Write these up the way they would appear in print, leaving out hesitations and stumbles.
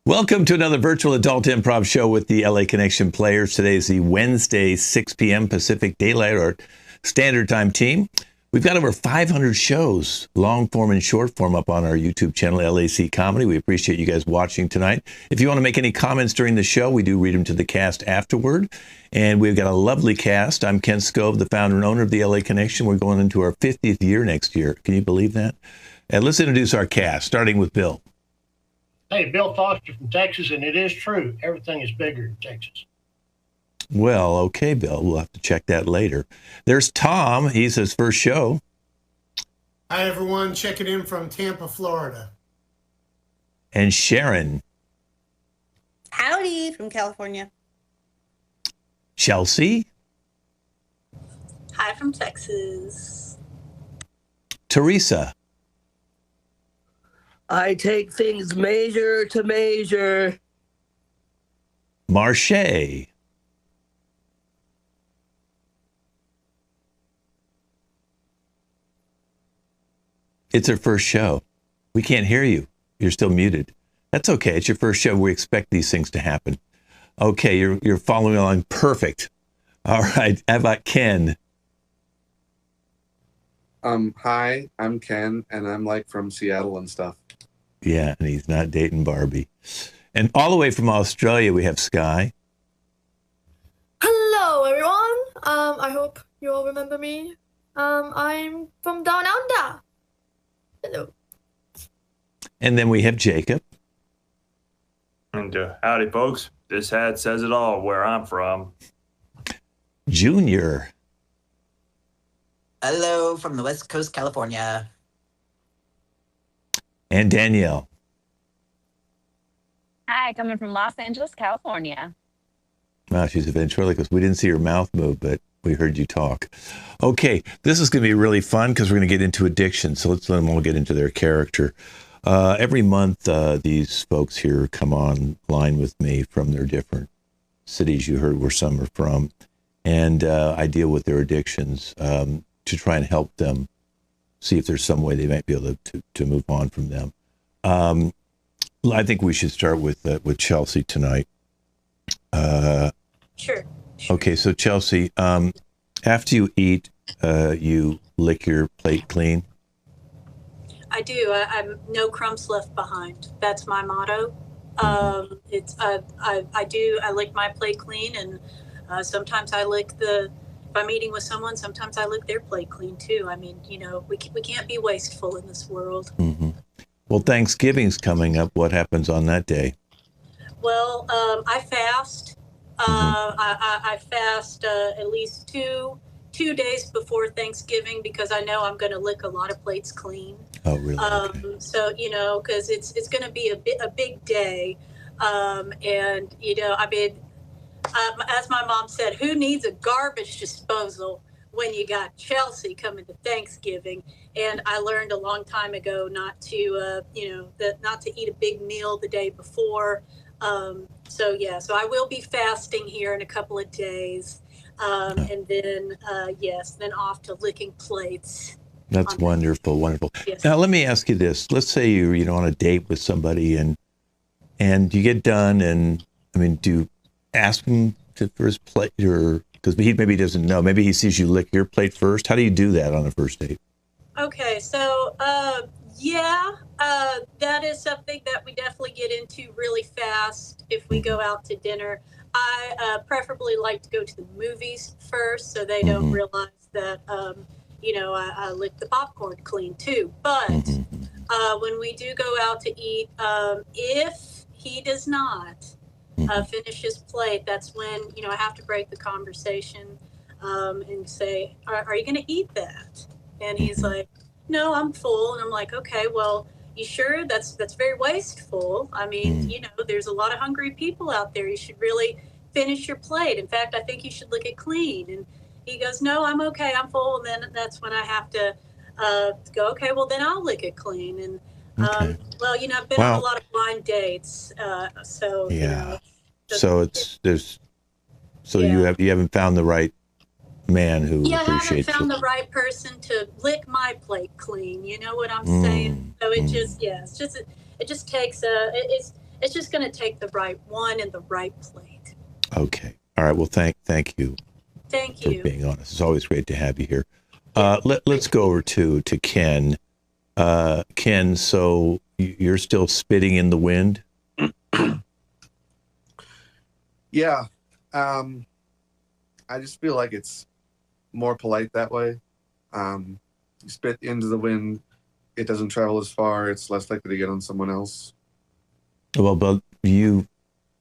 Welcome to another virtual adult improv show with the LA Connection players. Today is the Wednesday, 6 p.m. Pacific Daylight or Standard Time team. We've got over 500 shows, long form and short form, up on our YouTube channel, LAC Comedy. We appreciate you guys watching tonight. If you want to make any comments during the show, we do read them to the cast afterward. And we've got a lovely cast. I'm Ken Scove, the founder and owner of the LA Connection. We're going into our 50th year next year. Can you believe that? And let's introduce our cast, starting with Bill. Hey, Bill Foster from Texas, and it is true. Everything is bigger in Texas. Well, okay, Bill. We'll have to check that later. There's Tom. He's his first show. Hi, everyone. Checking in from Tampa, Florida. And Sharon. Howdy from California. Chelsea. Hi from Texas. Teresa. I take things measure to measure. Marche. It's her first show. We can't hear you. You're still muted. That's okay. It's your first show. We expect these things to happen. Okay, you're following along. Perfect. All right. How about Ken? Hi, I'm Ken, and I'm like from Seattle and stuff. Yeah, and he's not dating Barbie. And all the way from Australia, we have Sky. Hello, everyone. I hope you all remember me. I'm from Down Under. Hello. And then we have Jacob. And howdy, folks. This hat says it all where I'm from. Junior. Hello from the West Coast, California. And Danielle. Hi, coming from Los Angeles, California. Wow, she's a ventriloquist. We didn't see her mouth move, but we heard you talk. Okay, this is going to be really fun because we're going to get into addiction. So let's let them all get into their character. Every month, these folks here come online with me from their different cities. You heard where some are from. And I deal with their addictions to try and help them see if there's some way they might be able to move on from them. I think we should start with Chelsea tonight. Sure. Okay, so Chelsea, after you eat, you lick your plate clean? I do. I'm no crumbs left behind. That's my motto. I lick my plate clean, and sometimes I lick if I'm eating with someone, sometimes I lick their plate clean too. I mean, we can't be wasteful in this world. Mm-hmm. Well, Thanksgiving's coming up. What happens on that day? Well, I fast. I fast at least two days before Thanksgiving because I know I'm going to lick a lot of plates clean. Oh, really? Okay. So because it's going to be a big day, and I mean. As my mom said, who needs a garbage disposal when you got Chelsea coming to Thanksgiving? And I learned a long time ago not to eat a big meal the day before. So I will be fasting here in a couple of days, and then then off to licking plates. That's wonderful, wonderful. Yes. Now let me ask you this: let's say you're on a date with somebody, and you get done, and I mean, do you ask him for his plate, or because he maybe doesn't know, maybe he sees you lick your plate first? How do you do that on a first date? Okay, so that is something that we definitely get into really fast if we go out to dinner. I preferably like to go to the movies first so they don't realize that I lick the popcorn clean too. But when we do go out to eat, if he does not finish his plate, that's when I have to break the conversation and say, are you going to eat that? And he's like, no, I'm full. And I'm like, okay, well, you sure? That's very wasteful. I mean, there's a lot of hungry people out there. You should really finish your plate. In fact, I think you should lick it clean. And he goes, no, I'm okay, I'm full. And then that's when I have to go, okay, well, then I'll lick it clean. And well, I've been on a lot of blind dates, so yeah. You haven't found the right man who appreciates I haven't found the right person to lick my plate clean. You know what I'm saying? So it just, it just takes It's just going to take the right one and the right plate. Okay. All right. Well, thank you. Thank for you. being honest. It's always great to have you here. Let's go over to Ken. Ken, so you're still spitting in the wind? Yeah. I just feel like it's more polite that way. You spit into the wind, it doesn't travel as far. It's less likely to get on someone else. Well, but you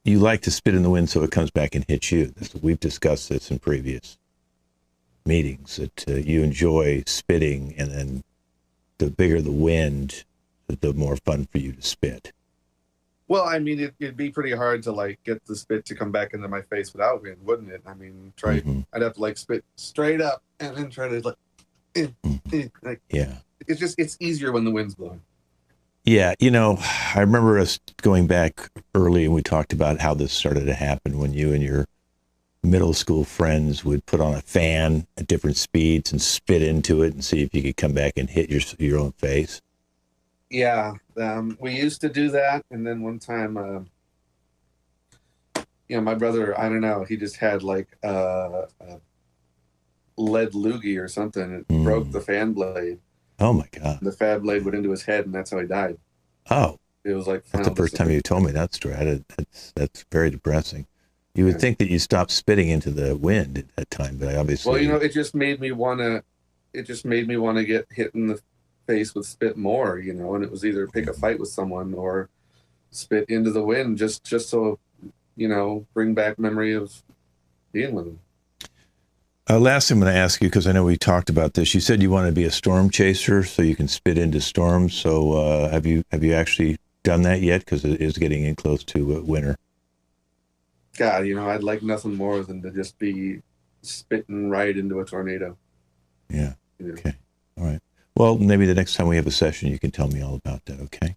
like to spit in the wind so it comes back and hits you. We've discussed this in previous meetings, that you enjoy spitting, and then the bigger the wind, the more fun for you to spit. Well, I mean, it'd be pretty hard to like get the spit to come back into my face without wind, wouldn't it? I mean, I'd have to like spit straight up and then try to like, yeah. It's easier when the wind's blowing. Yeah, I remember us going back early, and we talked about how this started to happen when you and your middle school friends would put on a fan at different speeds and spit into it and see if you could come back and hit your own face. Yeah, we used to do that, and then one time, my brother, I don't know, he just had like a lead loogie or something. It broke the fan blade. Oh my God! The fan blade went into his head, and that's how he died. Oh, it was like that's the first time you told me that story. That's very depressing. You would think that you stopped spitting into the wind at that time, but obviously. Well, it just made me want to. It just made me want to get hit in the face with spit more, and it was either pick a fight with someone or spit into the wind, just so, bring back memory of being with them. Last thing I'm going to ask you, because I know we talked about this. You said you want to be a storm chaser so you can spit into storms. So have you actually done that yet? Because it is getting in close to winter. God, I'd like nothing more than to just be spitting right into a tornado. Yeah. Okay. All right. Well, maybe the next time we have a session, you can tell me all about that. Okay.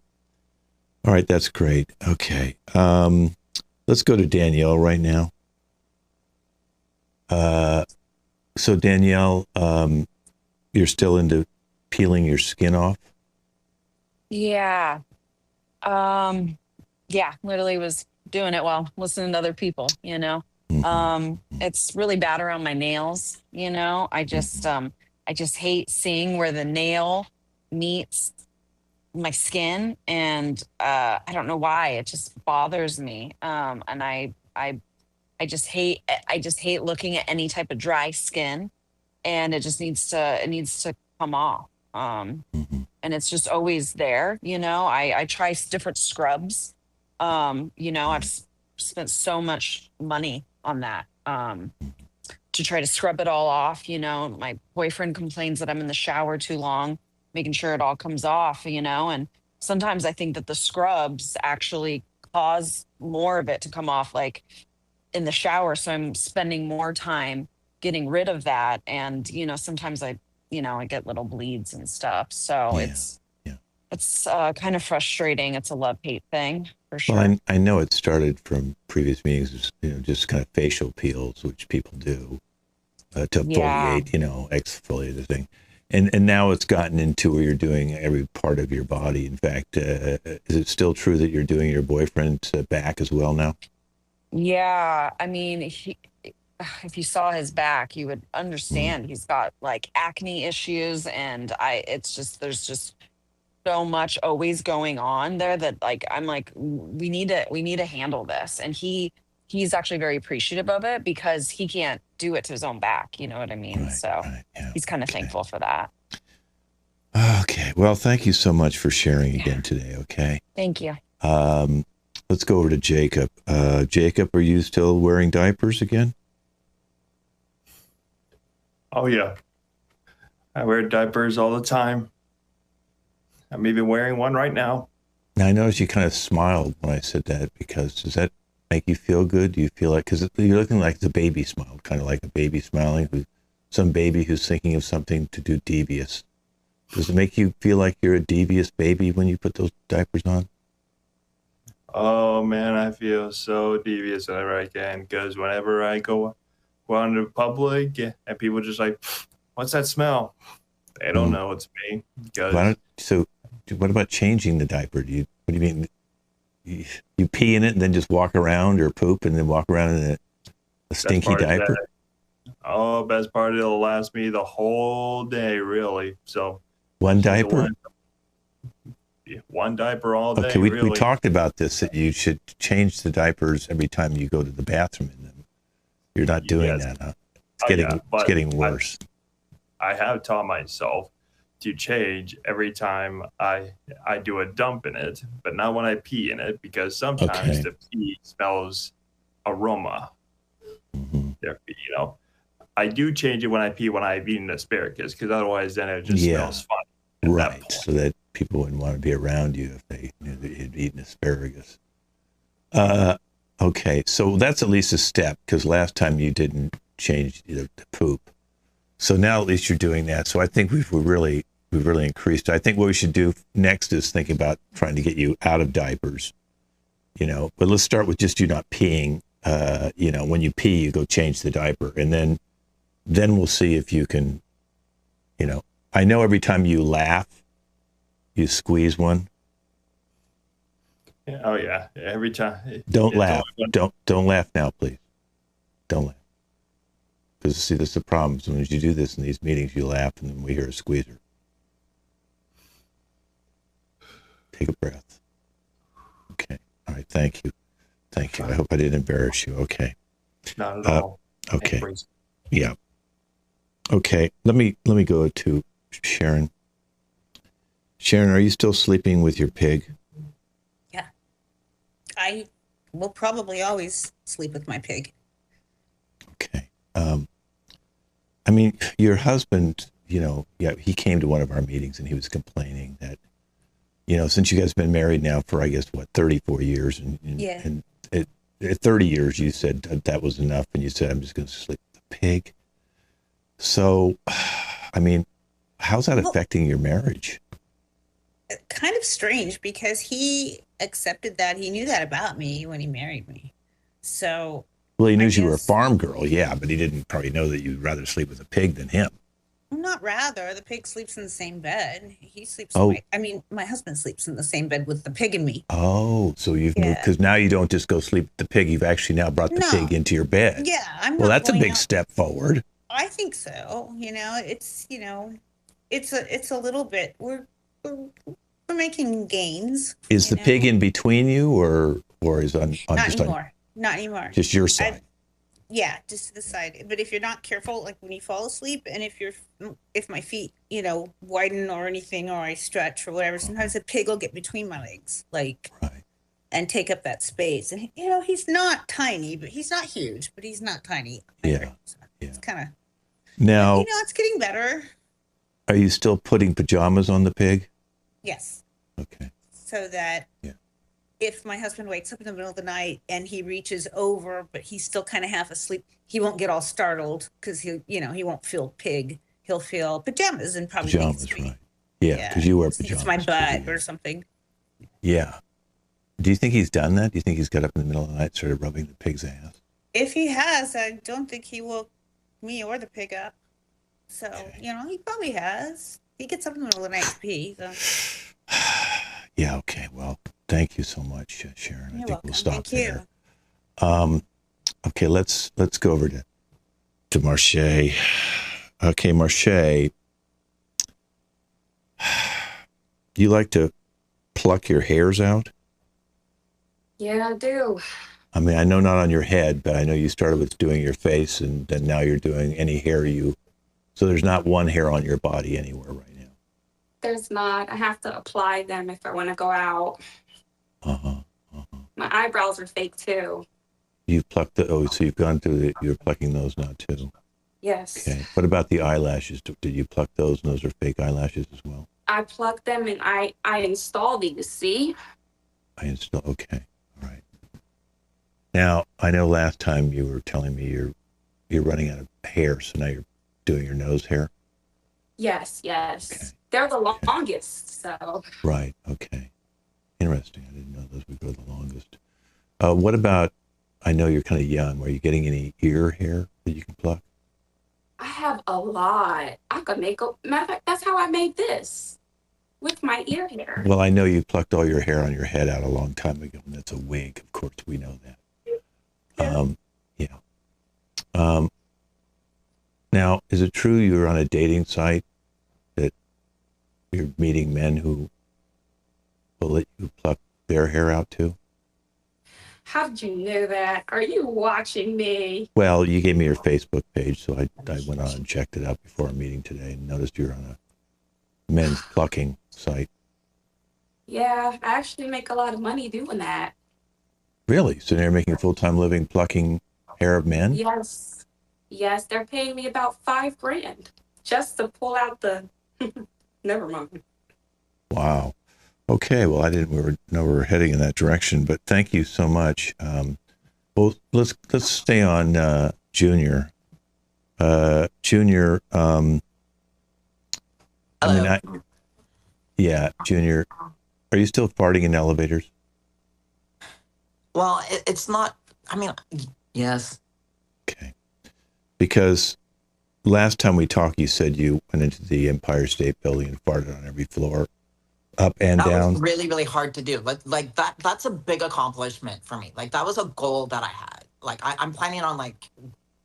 All right. That's great. Okay. Let's go to Danielle right now. So Danielle, you're still into peeling your skin off? Yeah. Yeah, literally was doing it while listening to other people, It's really bad around my nails, I just hate seeing where the nail meets my skin, and I don't know why, it just bothers me. And I just hate looking at any type of dry skin, and it just needs to come off. And it's just always there, I try different scrubs. I've spent so much money on that to try to scrub it all off. My boyfriend complains that I'm in the shower too long, making sure it all comes off, and sometimes I think that the scrubs actually cause more of it to come off, like in the shower. So I'm spending more time getting rid of that. And, sometimes I get little bleeds and stuff. So it's kind of frustrating. It's a love-hate thing for sure. Well, I know it started from previous meetings, just kind of facial peels, which people do to exfoliate, exfoliate the thing. And now it's gotten into where you're doing every part of your body. In fact, is it still true that you're doing your boyfriend's back as well now? Yeah. I mean, if you saw his back, you would understand. He's got like acne issues, and there's just so much always going on there that I'm like, we need to handle this. And he's actually very appreciative of it because he can't do it to his own back. You know what I mean? Right, so right, yeah. he's kind of thankful for that. Okay. Well, thank you so much for sharing again today. Okay. Thank you. Let's go over to Jacob. Jacob, are you still wearing diapers again? Oh, yeah. I wear diapers all the time. I'm even wearing one right now. Now, I noticed you kind of smiled when I said that, because does that make you feel good? Do you feel like, because you're looking like the baby smiled, kind of like a baby smiling, some baby who's thinking of something to do devious. Does it make you feel like you're a devious baby when you put those diapers on? Oh, man, I feel so devious whenever I can, because whenever I go out into public and people just like, what's that smell? They don't know it's me. So what about changing the diaper? What do you mean? you pee in it and then just walk around, or poop and then walk around in a stinky diaper? Best part, it'll last me the whole day, really. So one diaper? One diaper all day. Okay, we really. talked about this, that you should change the diapers every time you go to the bathroom in them. You're not doing that, huh? It's getting worse. I have taught myself to change every time I do a dump in it, but not when I pee in it, because sometimes the pee smells aroma. You know, I do change it when I pee when I've eaten asparagus, because otherwise then it just smells funny. Right, so that people wouldn't want to be around you if they knew that you'd eaten asparagus. Okay, so that's at least a step, because last time you didn't change the poop. So now at least you're doing that. So I think we've really increased. I think what we should do next is think about trying to get you out of diapers, you know. But let's start with just you not peeing. You know, when you pee, you go change the diaper, and then we'll see if you can, you know. I know every time you laugh, you squeeze one. Oh yeah, every time. Don't laugh. Don't laugh now, please. Don't laugh. Because see, that's the problem. As soon as you do this in these meetings, you laugh, and then we hear a squeezer. Take a breath. Okay. All right. Thank you. Thank you. I hope I didn't embarrass you. Okay. Not at all. Okay. Yeah. Okay. Let me go to Sharon. Sharon, are you still sleeping with your pig? Yeah. I will probably always sleep with my pig. Okay. I mean, your husband, you know, he came to one of our meetings and he was complaining that, you know, since you guys have been married now for, I guess, 34 years, and at 30 years, you said that was enough, and you said, I'm just going to sleep with the pig. So, I mean, how's that affecting your marriage? Kind of strange, because he accepted that. He knew that about me when he married me. So... Well, he knew you were a farm girl, yeah, but he didn't probably know that you'd rather sleep with a pig than him. Not rather. The pig sleeps in the same bed. He sleeps. My husband sleeps in the same bed with the pig and me. Oh, so you've moved, because now you don't just go sleep with the pig. You've actually now brought the pig into your bed. Yeah, well, that's a big step forward. I think so. You know, it's a little bit. We're making gains. Is the pig in between you, or is on not just anymore? on? Not anymore. Just your side. Yeah, just to the side. But if you're not careful, like when you fall asleep, and if my feet, you know, widen or anything, or I stretch or whatever, sometimes a pig will get between my legs, like, and take up that space. And you know, he's not tiny, but he's not huge, but he's not tiny. Yeah. It's kind of. Now, you know, it's getting better. Are you still putting pajamas on the pig? Yes. Okay. So that. Yeah. If my husband wakes up in the middle of the night and he reaches over, but he's still kind of half asleep, he won't get all startled, because he won't feel pig. He'll feel pajamas and probably pajamas, right? Yeah, because you wear pajamas. It's my butt or something. Yeah. Do you think he's done that? Do you think he's got up in the middle of the night, started rubbing the pig's ass? If he has, I don't think he woke me or the pig up. So you know, he probably has. He gets up in the middle of the night to pee. So. Yeah. Okay. Well, thank you so much, Sharon. I think welcome. We'll stop Thank there. Okay. Let's go over to Marche. Okay, Marche. You like to pluck your hairs out? Yeah, I do. I mean, I know not on your head, but I know you started with doing your face, and then now you're doing any hair so there's not one hair on your body anywhere right now. There's not. I have to apply them if I want to go out. My eyebrows are fake too. You've plucked so you've gone through you're plucking those now too. Yes. Okay. What about the eyelashes? Did you pluck those, and those are fake eyelashes as well? I pluck them and I install these, see? Okay. All right. Now, I know last time you were telling me you're running out of hair, so now you're doing your nose hair? Yes. Okay. They're the longest, so. Right, okay. Interesting. I didn't know those would go the longest. What about, I know you're kind of young, are you getting any ear hair that you can pluck? I have a lot. I could make matter of fact, that's how I made this. with my ear hair. Well, I know you plucked all your hair on your head out a long time ago, and that's a wig. Of course, we know that. Now, is it true you're on a dating site that you're meeting men who will let you pluck their hair out too? How did you know that? Are you watching me? Well, you gave me your Facebook page, so I went on and checked it out before our meeting today and noticed you're on a men's plucking site. Yeah, I actually make a lot of money doing that. Really? So they're making a full-time living plucking hair of men? Yes. Yes, they're paying me about $5,000 just to pull out the. Never mind. Wow. Okay. Well, I didn't know we were heading in that direction, but thank you so much. Well, let's stay on Junior. Junior. Junior. Are you still farting in elevators? Well, it's not. I mean, yes. Okay. Because last time we talked, you said you went into the Empire State Building and farted on every floor, up and down. That was really, really hard to do. Like that's a big accomplishment for me. Like that was a goal that I had. Like I'm planning on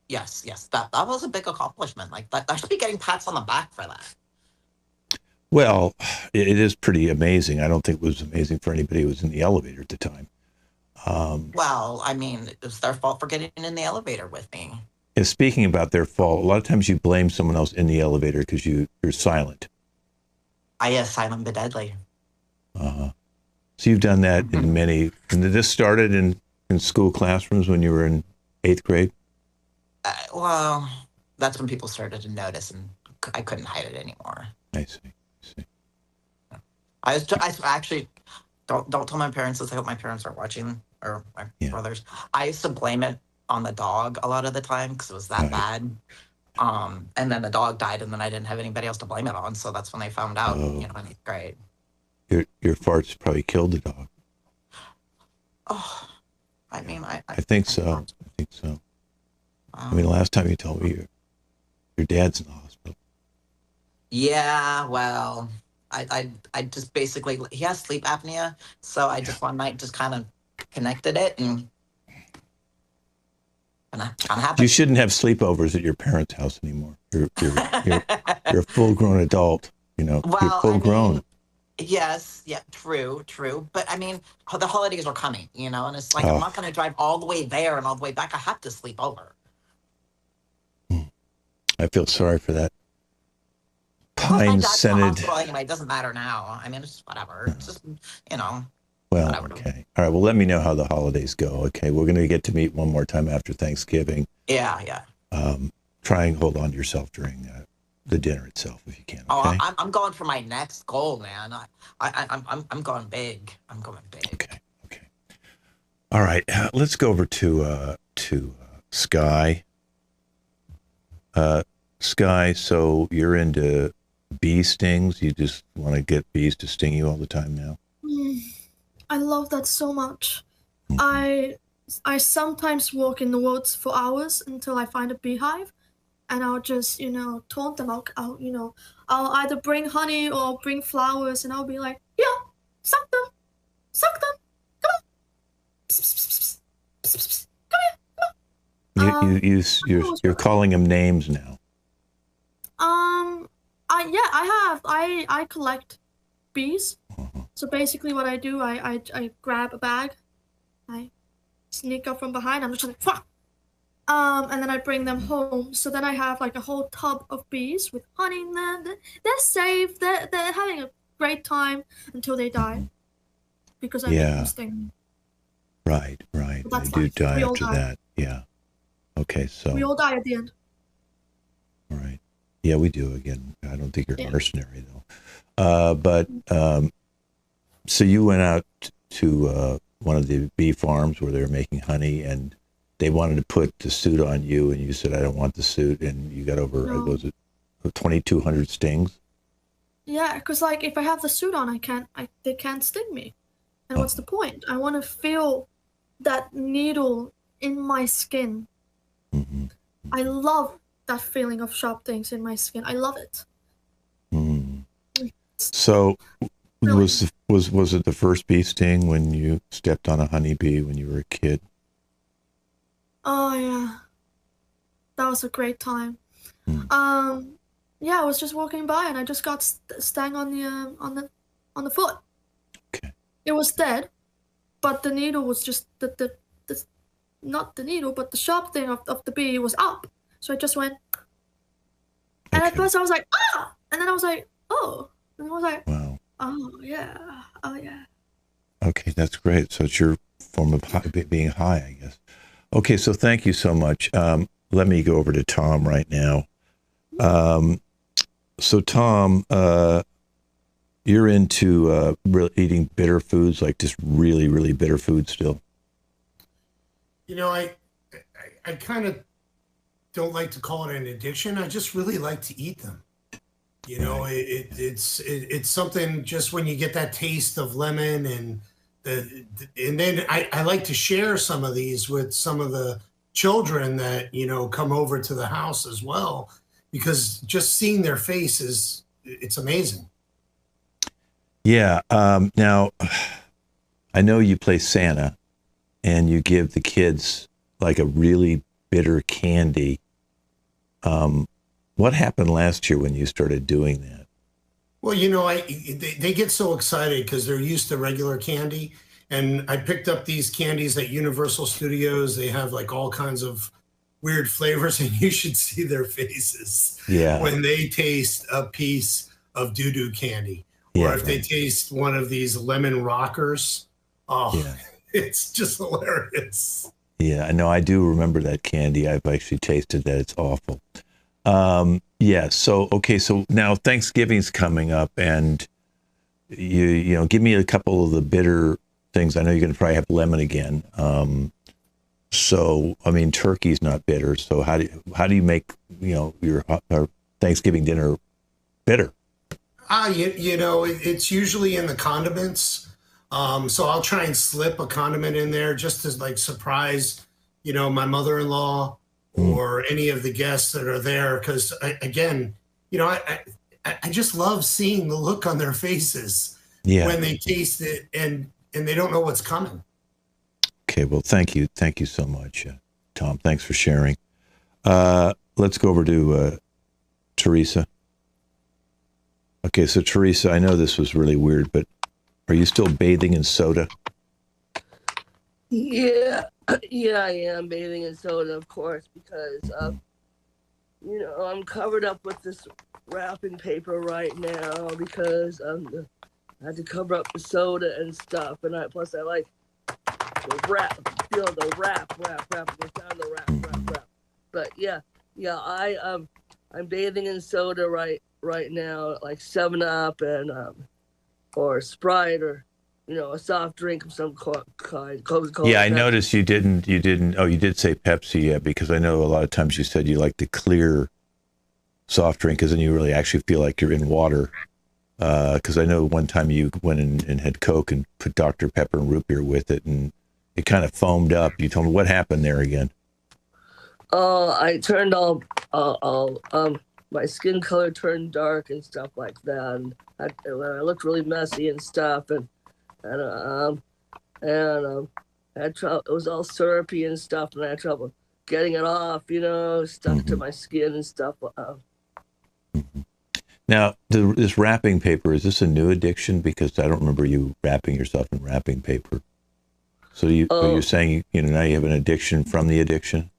yes, that was a big accomplishment. Like that I should be getting pats on the back for that. Well, it is pretty amazing. I don't think it was amazing for anybody who was in the elevator at the time. Well, I mean, it was their fault for getting in the elevator with me. And speaking about their fault, a lot of times you blame someone else in the elevator because you're silent. Silent but deadly. So you've done that in many. And did this started in school classrooms when you were in 8th grade? Well, that's when people started to notice, and I couldn't hide it anymore. I see. I actually don't tell my parents this. I hope my parents are watching, or my brothers. I used to blame it on the dog a lot of the time because it was that bad. And then the dog died, and then I didn't have anybody else to blame it on. So that's when they found out, in 8th grade. Your farts probably killed the dog. Oh, I mean, I think so. I think so. I mean, last time you told me your dad's in the hospital. Yeah, well, I just basically, he has sleep apnea, so I just one night just kind of connected it, and I'm happy. You shouldn't have sleepovers at your parents' house anymore. You're a full-grown adult. You're full-grown. Yes, yeah, true. But I mean, the holidays are coming, and it's like I'm not going to drive all the way there and all the way back. I have to sleep over. I feel sorry for that. Pine-scented. Anyway, it doesn't matter now. I mean, it's whatever. It's just, Well, whatever. Okay. All right. Well, let me know how the holidays go. Okay. We're going to get to meet one more time after Thanksgiving. Yeah. Try and hold on to yourself during the dinner itself if you can. Okay? Oh, I'm going for my next goal, man. I'm going big. I'm going big. Okay. All right. Let's go over to Sky. Sky, so you're into bee stings? You just want to get bees to sting you all the time now? I love that so much. I sometimes walk in the woods for hours until I find a beehive, and I'll just, taunt them. I'll either bring honey or bring flowers, and I'll be like, yeah, suck them, come on, psst, psst, psst, come here. You're calling them names now. I collect bees. So basically what I do, I grab a bag, I sneak up from behind, I'm just like, Fwah! And then I bring them home. So then I have like a whole tub of bees with honey in them. They're safe, they're having a great time until they die. Because I make them sting. Right. So they do die after that. Yeah. Okay, so we all die at the end. All right. Yeah, we do. Again, I don't think you're a mercenary though. So you went out to one of the bee farms where they were making honey, and they wanted to put the suit on you, and you said, "I don't want the suit," and you got over was it 2,200 stings? Yeah, because like if I have the suit on, they can't sting me. And what's the point? I want to feel that needle in my skin. Mm-hmm. I love that feeling of sharp things in my skin. I love it. So was it the first bee sting when you stepped on a honeybee when you were a kid? Oh yeah, that was a great time. Yeah, I was just walking by and I just got stung on the foot. Okay. It was dead, but the needle was just the not the needle, but the sharp thing of the bee was up. So I just went, and at first I was like, ah, and then I was like, oh, and I was like, wow, oh yeah. Okay, that's great. So it's your form of being high, I guess. Okay, so thank you so much. Let me go over to Tom right now. So Tom, you're into eating bitter foods, like just really, really bitter foods still. You know, I kind of don't like to call it an addiction. I just really like to eat them. You know, it's something just when you get that taste of lemon and then I like to share some of these with some of the children that, you know, come over to the house as well, because just seeing their faces, it's amazing. Yeah. Now, I know you play Santa and you give the kids like a really bitter candy. What happened last year when you started doing that? Well, you know, they get so excited because they're used to regular candy. And I picked up these candies at Universal Studios. They have like all kinds of weird flavors, and you should see their faces when they taste a piece of doo-doo candy. Or if they taste one of these lemon rockers. Oh, it's just hilarious. Yeah, I know. I do remember that candy. I've actually tasted that. It's awful. Yeah. So, okay. So now Thanksgiving's coming up, and you know, give me a couple of the bitter things. I know you're going to probably have lemon again. So, I mean, turkey's not bitter. So how do you make, you know, your Thanksgiving dinner bitter? You know, it's usually in the condiments. So I'll try and slip a condiment in there just to like surprise, you know, my mother-in-law or any of the guests that are there. Because again, you know, I just love seeing the look on their faces when they taste it and they don't know what's coming. Okay, well, thank you so much, Tom. Thanks for sharing. Let's go over to Teresa. Okay, so Teresa, I know this was really weird, but are you still bathing in soda? Yeah, I am bathing in soda, of course, because you know, I'm covered up with this wrapping paper right now because I had to cover up the soda and stuff, and plus I like the wrap, feel the wrap, the sound of wrap. But yeah, I'm bathing in soda right now, like 7-Up and or Sprite or, you know, a soft drink of some kind. Coca-Cola. Yeah, I noticed you didn't. Oh, you did say Pepsi, because I know a lot of times you said you like the clear soft drink, because then you really actually feel like you're in water. Because I know one time you went and had Coke and put Dr. Pepper and root beer with it, and it kind of foamed up. You told me what happened there again. I turned all my skin color turned dark and stuff like that, and I looked really messy and stuff, and I had trouble. It was all syrupy and stuff, and I had trouble getting it off. You know, stuck to my skin and stuff. Now, this wrapping paper, is this a new addiction? Because I don't remember you wrapping yourself in wrapping paper. So you're saying, you know, now you have an addiction from the addiction?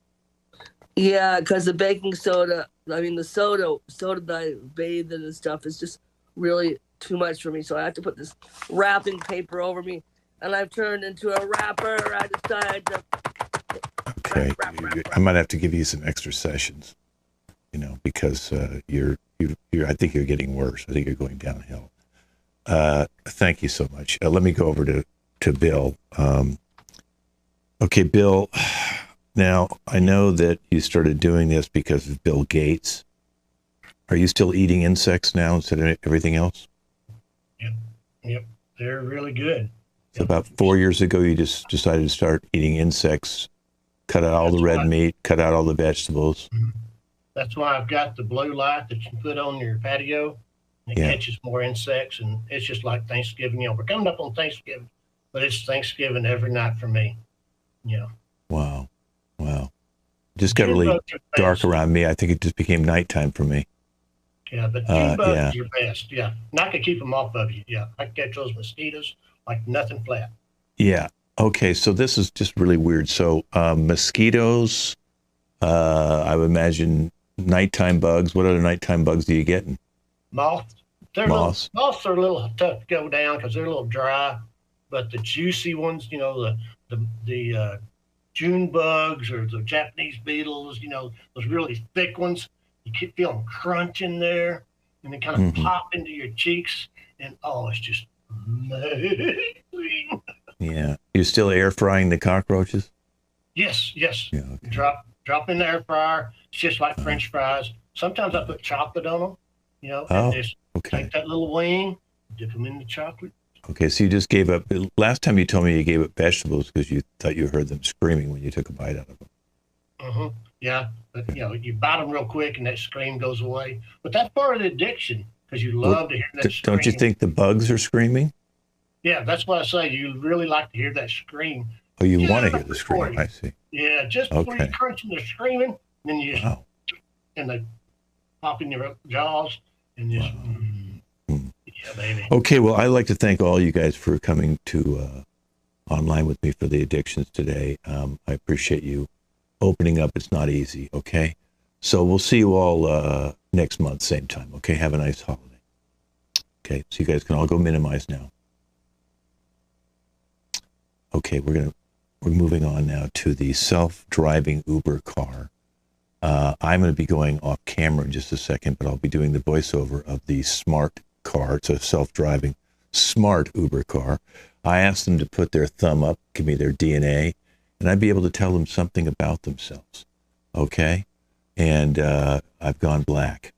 Yeah, because the baking soda, I mean, the soda that I bathe in and stuff is just really too much for me. So I have to put this wrapping paper over me, and I've turned into a rapper. I decided to. Okay, I might have to give you some extra sessions, you know, because you're. I think you're getting worse. I think you're going downhill. Thank you so much. Let me go over to Bill. Okay, Bill. Now, I know that you started doing this because of Bill Gates. Are you still eating insects now instead of everything else? Yep. They're really good. So about 4 years ago, you just decided to start eating insects, cut out all the red meat, cut out all the vegetables. That's why I've got the blue light that you put on your patio. It catches more insects, and it's just like Thanksgiving. We're coming up on Thanksgiving, but it's Thanksgiving every night for me. Wow. Just got really dark around me. I think it just became nighttime for me. Yeah, but June bugs are best. Yeah, and I can keep them off of you. Yeah, I can catch those mosquitoes like nothing flat. Yeah. Okay, so this is just really weird. So mosquitoes, I would imagine nighttime bugs. What other nighttime bugs do you get? Moths. Moths are a little tough to go down because they're a little dry, but the juicy ones, the June bugs or the Japanese beetles, those really thick ones, you keep feeling crunch in there, and they kind of pop into your cheeks, and it's just amazing. Yeah. You still air frying the cockroaches? Yes. Yeah, okay. Drop in the air fryer. It's just like French fries. Sometimes I put chocolate on them, and just take that little wing, dip them in the chocolate. Okay, so you just gave up. Last time you told me you gave up vegetables because you thought you heard them screaming when you took a bite out of them. Yeah, but you bite them real quick and that scream goes away. But that's part of the addiction because you love to hear that scream. Don't you think the bugs are screaming? Yeah, that's what I say. You really like to hear that scream. Oh, you want to hear the scream? I see. Yeah, just before you crunch and they're screaming, then you just and they pop in your jaws and just. Yeah, baby. Okay, well, I'd like to thank all you guys for coming to online with me for the addictions today. I appreciate you opening up. It's not easy, okay? So we'll see you all next month, same time, okay? Have a nice holiday. Okay, so you guys can all go minimize now. Okay, we're moving on now to the self-driving Uber car. I'm going to be going off camera in just a second, but I'll be doing the voiceover of the smart car. It's a self-driving smart Uber car. I asked them to put their thumb up, give me their DNA, and I'd be able to tell them something about themselves. Okay? And I've gone black.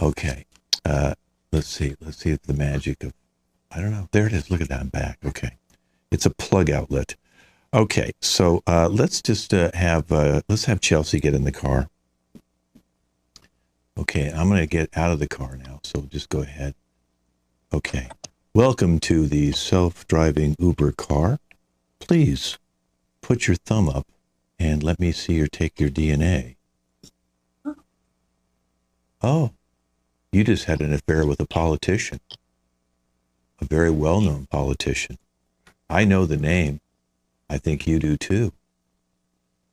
Okay. Let's see if the magic of, I don't know. There it is. Look at that. I'm back. Okay. It's a plug outlet. Okay. So let's just have Chelsea get in the car. Okay. I'm going to get out of the car now. So just go ahead. Okay. Welcome to the self-driving Uber car. Please put your thumb up and let me see or take your DNA. Oh, you just had an affair with a politician, a very well-known politician. I know the name. I think you do too.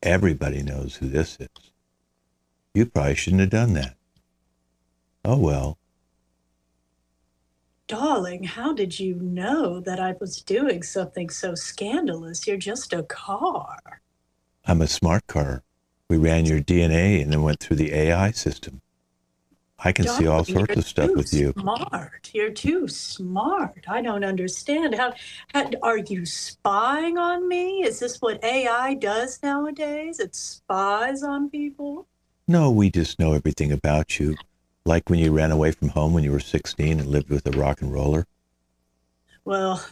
Everybody knows who this is. You probably shouldn't have done that. Oh, well. Darling, how did you know that I was doing something so scandalous? You're just a car. I'm a smart car. We ran your DNA and then went through the AI system. I can see all sorts of stuff with you. Smart. You're too smart. I don't understand. How are you spying on me? Is this what AI does nowadays? It spies on people? No, we just know everything about you. Like when you ran away from home when you were 16 and lived with a rock and roller. Well,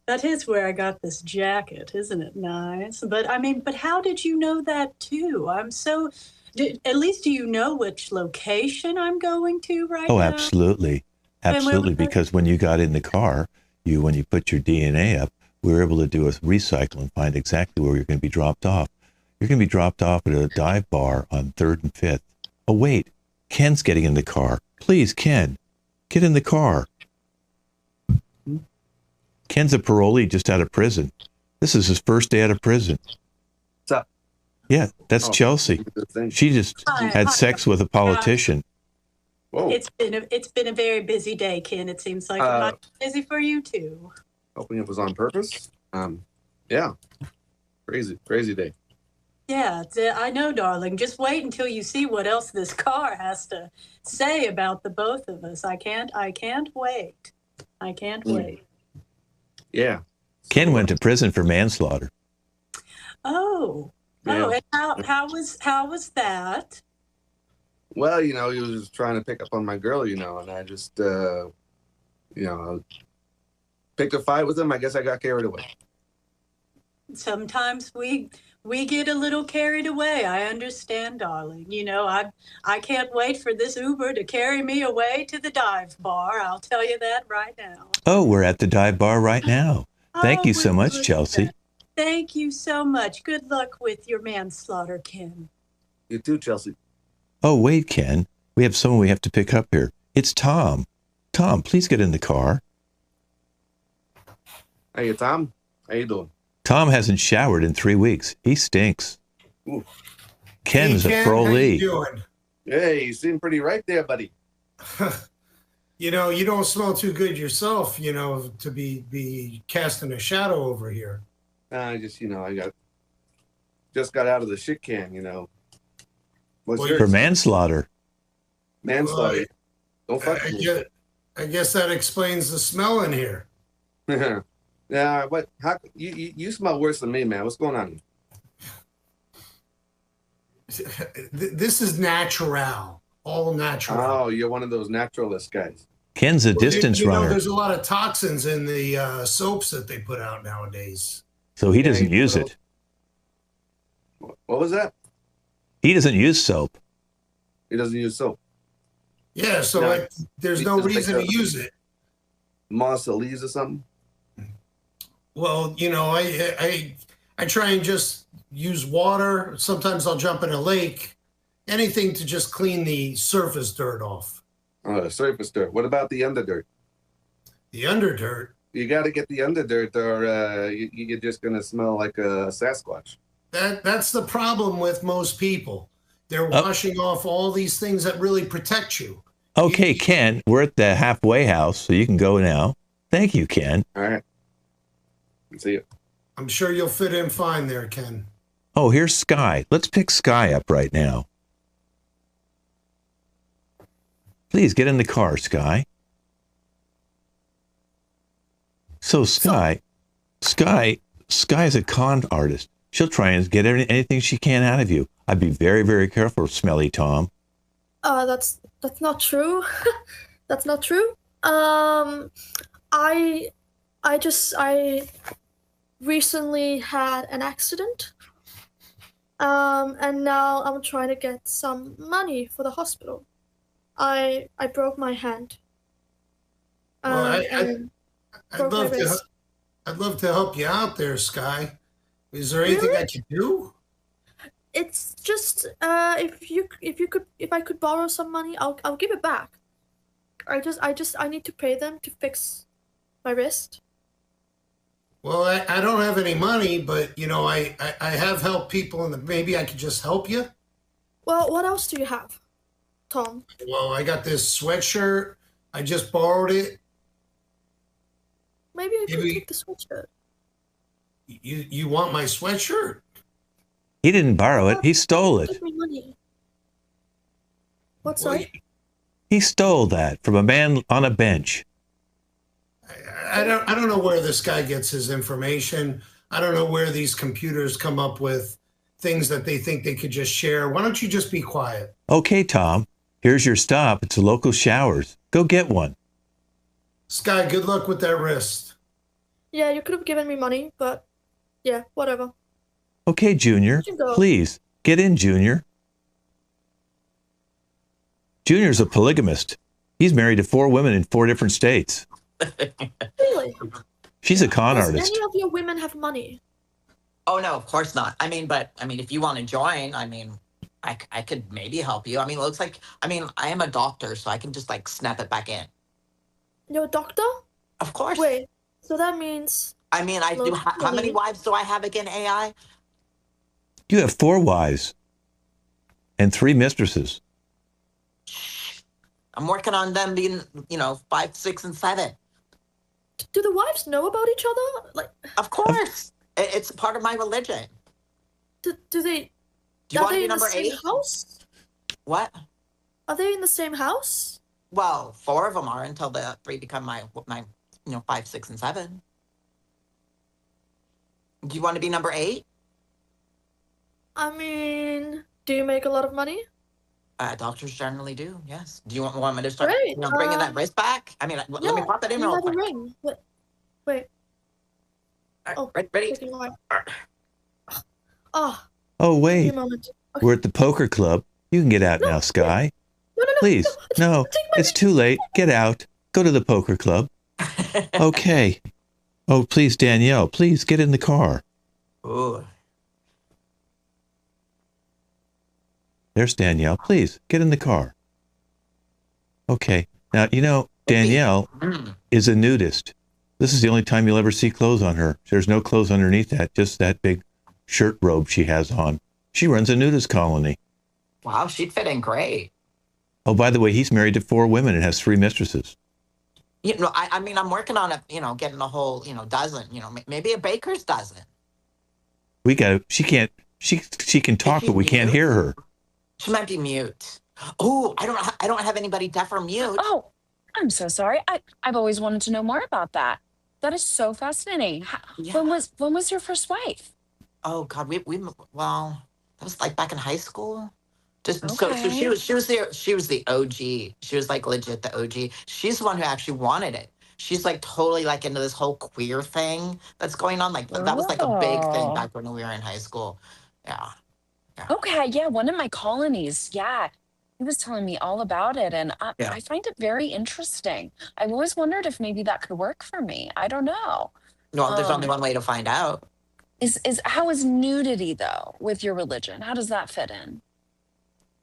that is where I got this jacket. Isn't it nice? But how did you know that too? At least do you know which location I'm going to right now? Oh, absolutely. Absolutely. Because when you got in the car, when you put your DNA up, we were able to do a recycle and find exactly where you're going to be dropped off. You're going to be dropped off at a dive bar on 3rd and 5th. Oh, wait. Ken's getting in the car. Please, Ken, get in the car. Ken's a parolee just out of prison. This is his first day out of prison. What's up? Yeah, that's Chelsea. She just had sex with a politician. Whoa. It's been a very busy day, Ken. It seems like I'm not busy for you too. Hoping it was on purpose. Yeah. Crazy day. Yeah, I know, darling. Just wait until you see what else this car has to say about the both of us. I can't wait. I can't wait. Yeah. Ken went to prison for manslaughter. Oh. Yeah. Oh, and how was that? Well, he was trying to pick up on my girl, and I just picked a fight with him. I guess I got carried away. sometimes we get a little carried away. I understand, darling. You know, I can't wait for this Uber to carry me away to the dive bar. I'll tell you that right now. Oh, we're at the dive bar right now. Thank you so much, Chelsea. Thank you so much. Good luck with your manslaughter, Ken. You too, Chelsea. Oh, wait, Ken. We have someone we have to pick up here. It's Tom. Tom, please get in the car. Hey, Tom. How you doing? Tom hasn't showered in 3 weeks. He stinks. Ooh. Ken's Hey, a Ken, how parolee. you doing? Hey, you seem pretty right there, buddy. You know, you don't smell too good yourself, you know, to be casting a shadow over here. I just, you know, just got out of the shit can, you know. What's For manslaughter. Manslaughter. Don't fuck with me. I guess that explains the smell in here. Yeah, what? How you smell worse than me, man? What's going on here? This is natural, all natural. Oh, you're one of those naturalist guys. Ken's a distance you know, runner, there's a lot of toxins in the soaps that they put out nowadays. so he doesn't use it. What was that? He doesn't use soap. He doesn't use soap. Yeah, so No, there's he no just reason makes to use it. Moss or leaves or something. Well, you know, I try and just use water. Sometimes I'll jump in a lake, anything to just clean the surface dirt off. Oh, the surface dirt. What about the underdirt? The underdirt? You got to get the underdirt, or you're just gonna smell like a Sasquatch. That's the problem with most people. They're washing off all these things that really protect you. Okay, Ken, we're at the halfway house, so you can go now. Thank you, Ken. All right. See you. I'm sure you'll fit in fine there, Ken. Oh, here's Sky. Let's pick Sky up right now. Please get in the car, Sky. So Sky's a con artist. She'll try and get anything she can out of you. I'd be very, very careful, Smelly Tom. That's not true. That's not true. I recently had an accident. And now I'm trying to get some money for the hospital. I broke my hand. Well, and I'd love to help you out there, Sky. Is there anything I can do? It's just if I could borrow some money, I'll give it back. I need to pay them to fix my wrist. Well, I don't have any money, but you know, I have helped people, and maybe I could just help you. Well, what else do you have, Tom? Well, I got this sweatshirt. I just borrowed it. Maybe I could take the sweatshirt. You want my sweatshirt? He didn't borrow it. He stole it. Give me money. What's that? He stole that from a man on a bench. I don't know where this guy gets his information. I don't know where these computers come up with things that they think they could just share. Why don't you just be quiet? Okay, Tom. Here's your stop. It's a local showers. Go get one. Sky, good luck with that wrist. Yeah, you could have given me money, but yeah, whatever. Okay, Junior. Please, get in, Junior. Junior's a polygamist. He's married to 4 women in 4 different states. Really? She's a con Does artist. any of your women have money? Oh no, of course not. I mean, if you want to join, I could maybe help you. I mean, it looks like, I am a doctor, so I can just like snap it back in. You're a doctor? Of course. Wait, so that means... I mean, I do. How many wives do I have again, AI? You have 4 wives and 3 mistresses. I'm working on them being, 5, 6, and 7. Do the wives know about each other? Like, of course, it's part of my religion. Do they? Do you want to be number 8? House? What? Are they in the same house? Well, 4 of them are until the 3 become my 5, 6, and 7. Do you want to be number 8? I mean, do you make a lot of money? Doctors generally do, yes. Do you want me to start Great. bringing that wrist back? I mean, let me pop that in real quick. Ring. Wait. Oh, ready? Oh. Oh, Give me wait. a moment. Okay. We're at the poker club. You can get out now, Sky. Please. No, it's too late. Get out. Go to the poker club. Okay. Oh, please, Danielle, please get in the car. Ooh. There's Danielle. Please get in the car. Okay. Now, you know, Danielle is a nudist. This is the only time you'll ever see clothes on her. There's no clothes underneath that, just that big shirt robe she has on. She runs a nudist colony. Wow, she'd fit in great. Oh, by the way, he's married to 4 women and has 3 mistresses. You know, I mean, I'm working on getting a whole, dozen, maybe a baker's dozen. We got she can talk, but we can't hear her. She might be mute. Oh, I don't have anybody deaf or mute. Oh, I'm so sorry. I've always wanted to know more about that. That is so fascinating. Yeah. When was your first wife? Oh God, well, that was like back in high school. So Okay. she was the OG. She was like legit the OG. She's the one who actually wanted it. She's like totally like into this whole queer thing that's going on. Like that was like a big thing back when we were in high school. Yeah. Okay, yeah, one of my colonies, yeah. He was telling me all about it, and I find it very interesting. I've always wondered if maybe that could work for me. I don't know. No, there's only one way to find out. How is nudity though with your religion? How does that fit in?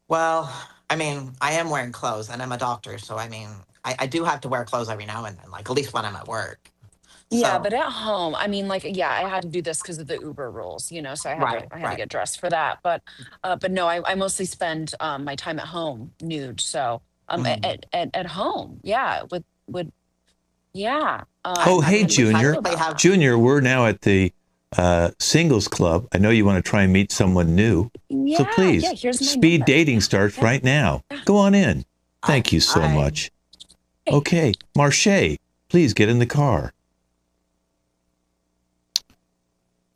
Well, I mean, I am wearing clothes, and I'm a doctor, so I mean, I do have to wear clothes every now and then, like at least when I'm at work. Yeah, So, but at home, I mean, like, yeah, I had to do this because of the Uber rules, so I had to get dressed for that. But no, I mostly spend my time at home nude. So at home, yeah, with yeah. Oh, hey, Junior. Junior, we're now at the singles club. I know you want to try and meet someone new. Yeah, so please, yeah, here's my speed number. dating starts right now. Go on in. Thank you so much. Okay, Marche, please get in the car.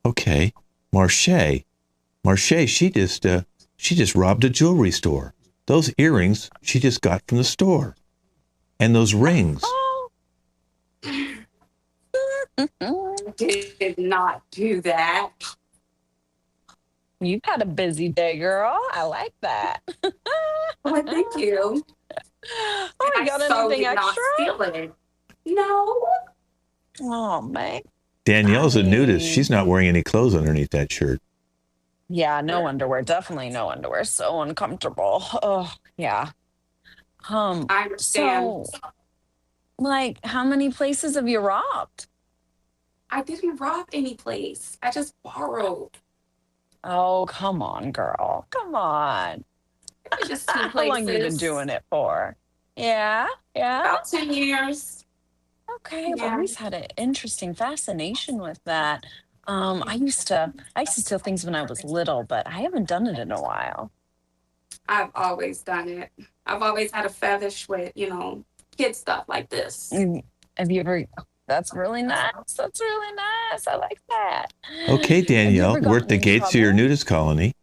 Okay, Marche, she just robbed a jewelry store. Those earrings she just got from the store. And those rings. Did not do that. You've had a busy day, girl. I like that. Well, thank you. Oh, you got anything extra? Not steal it. No. Oh, man. Danielle's a nudist. She's not wearing any clothes underneath that shirt. Yeah, no underwear. Definitely no underwear. So uncomfortable. Oh, yeah. I understand. So, like, how many places have you robbed? I didn't rob any place. I just borrowed. Oh, come on, girl. Come on. It was just 2 places. How long you been doing it for? Yeah? About 10 years. Okay, I've always had an interesting fascination with that. I used to steal things when I was little, but I haven't done it in a while. I've always done it. I've always had a fetish with, kid stuff like this. Have you ever? That's really nice. That's really nice. I like that. Okay, Danielle, we're at the gates of your nudist colony.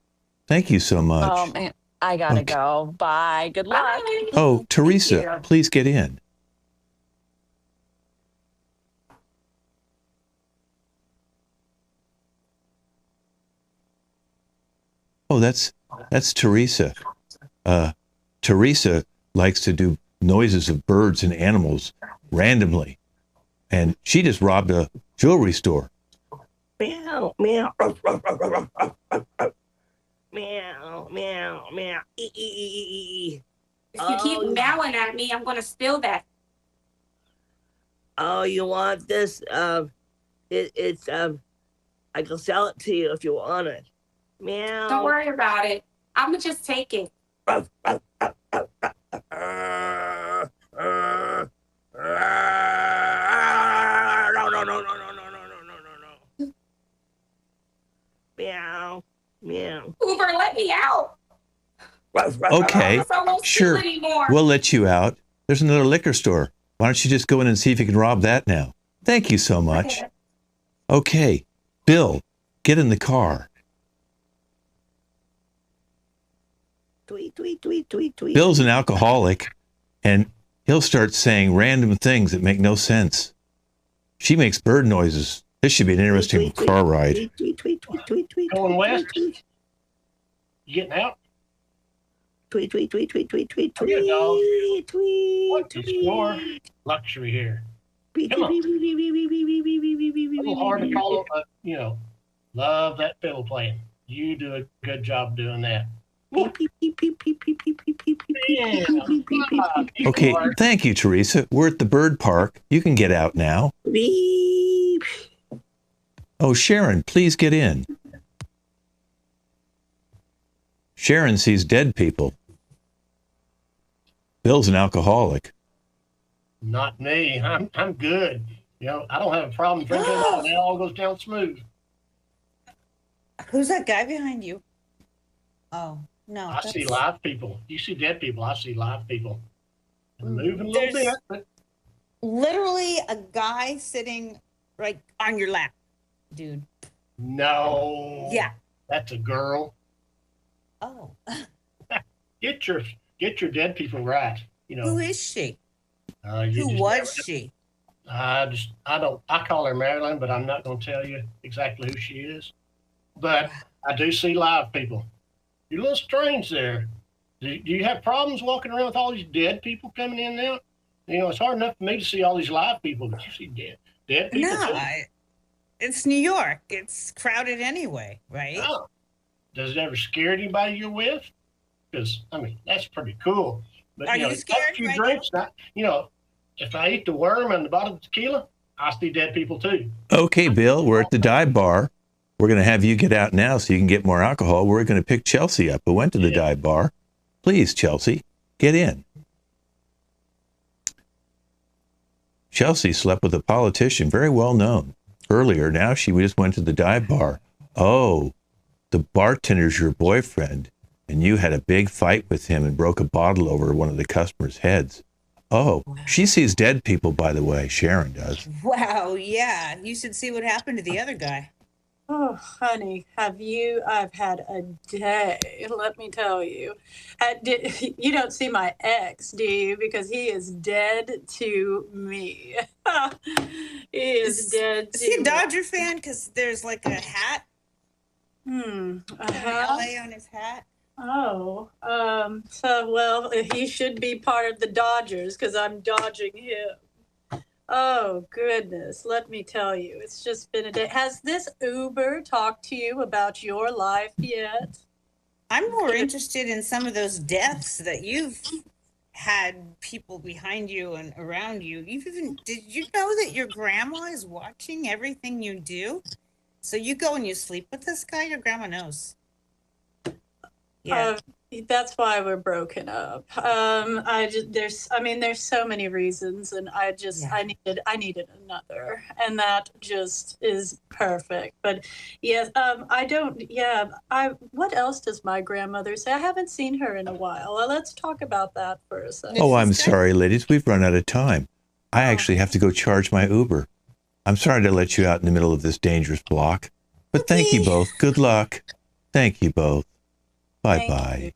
Thank you so much. Oh, man, I gotta go. Bye. Good luck. Bye. Oh, Teresa, please get in. Oh, that's Teresa. Teresa likes to do noises of birds and animals randomly. And she just robbed a jewelry store. Meow, meow, ruff, ruff, ruff, ruff, ruff, ruff, ruff. Meow, meow, meow. If you keep meowing at me, I'm gonna steal that. Oh, you want this? It's I can sell it to you if you want it. Meow. Don't worry about it. I'm gonna just take it. Ruff, ruff, ruff, ruff, ruff. No. Meow, meow. Uber, let me out. Okay, sure. We'll let you out. There's another liquor store. Why don't you just go in and see if you can rob that now? Thank you so much. Okay, Bill, get in the car. Tweet, tweet, tweet, tweet, tweet. Bill's an alcoholic, and he'll start saying random things that make no sense. She makes bird noises This should be an interesting car ride. Going west? You getting out? Tweet, tweet, tweet, tweet, tweet, tweet, Come here, dog. tweet, What's your luxury here? Come on. A little hard to call it, but, you know, love that fiddle playing. You do a good job doing that. Okay, thank you, Teresa. We're at the bird park. You can get out now. Oh, Sharon, please get in. Sharon sees dead people. Bill's an alcoholic. Not me. I'm good. You know, I don't have a problem drinking at all. And it all goes down smooth. Who's that guy behind you? Oh, no. I see live people. You see dead people. I see live people. Moving a little bit. But... literally a guy sitting right on your lap, dude. No. Yeah. That's a girl. Oh. Get your dead people right. You know. Who is she? Who was she? I call her Marilyn, but I'm not going to tell you exactly who she is. But I do see live people. You're a little strange there. Do you have problems walking around with all these dead people coming in now? You know, it's hard enough for me to see all these live people, but you see dead people. No, it's New York. It's crowded anyway, right? Oh. Does it ever scare anybody you're with? Because, I mean, that's pretty cool. But, Are you know, you scared few right drinks, you know, if I eat the worm and the bottle of tequila, I see dead people too. Okay, Bill, we're at the dive bar. We're going to have you get out now so you can get more alcohol. We're going to pick Chelsea up, who went to the dive bar. Please, Chelsea, get in. Chelsea slept with a politician, very well known. Earlier, now she just went to the dive bar. Oh, the bartender's your boyfriend, and you had a big fight with him and broke a bottle over one of the customers' heads. Oh, she sees dead people, by the way. Sharon does. Wow, yeah. You should see what happened to the other guy. Oh, honey, I've had a day, let me tell you. You don't see my ex, do you? Because he is dead to me. He is dead to me. Is he a Dodger fan? Because there's like a hat. LA on his hat. Oh, well, he should be part of the Dodgers because I'm dodging him. Oh, goodness. Let me tell you, it's just been a day. Has this Uber talked to you about your life yet? I'm more interested in some of those deaths that you've had people behind you and around you. Did you know that your grandma is watching everything you do? So you go and you sleep with this guy, your grandma knows. Yeah. That's why we're broken up. There's so many reasons, and I needed another, and that just is perfect. But yes, what else does my grandmother say? I haven't seen her in a while. Well, let's talk about that for a second. Oh, I'm sorry, ladies. We've run out of time. I actually have to go charge my Uber. I'm sorry to let you out in the middle of this dangerous block, but thank you both. Good luck. Thank you both. Bye-bye.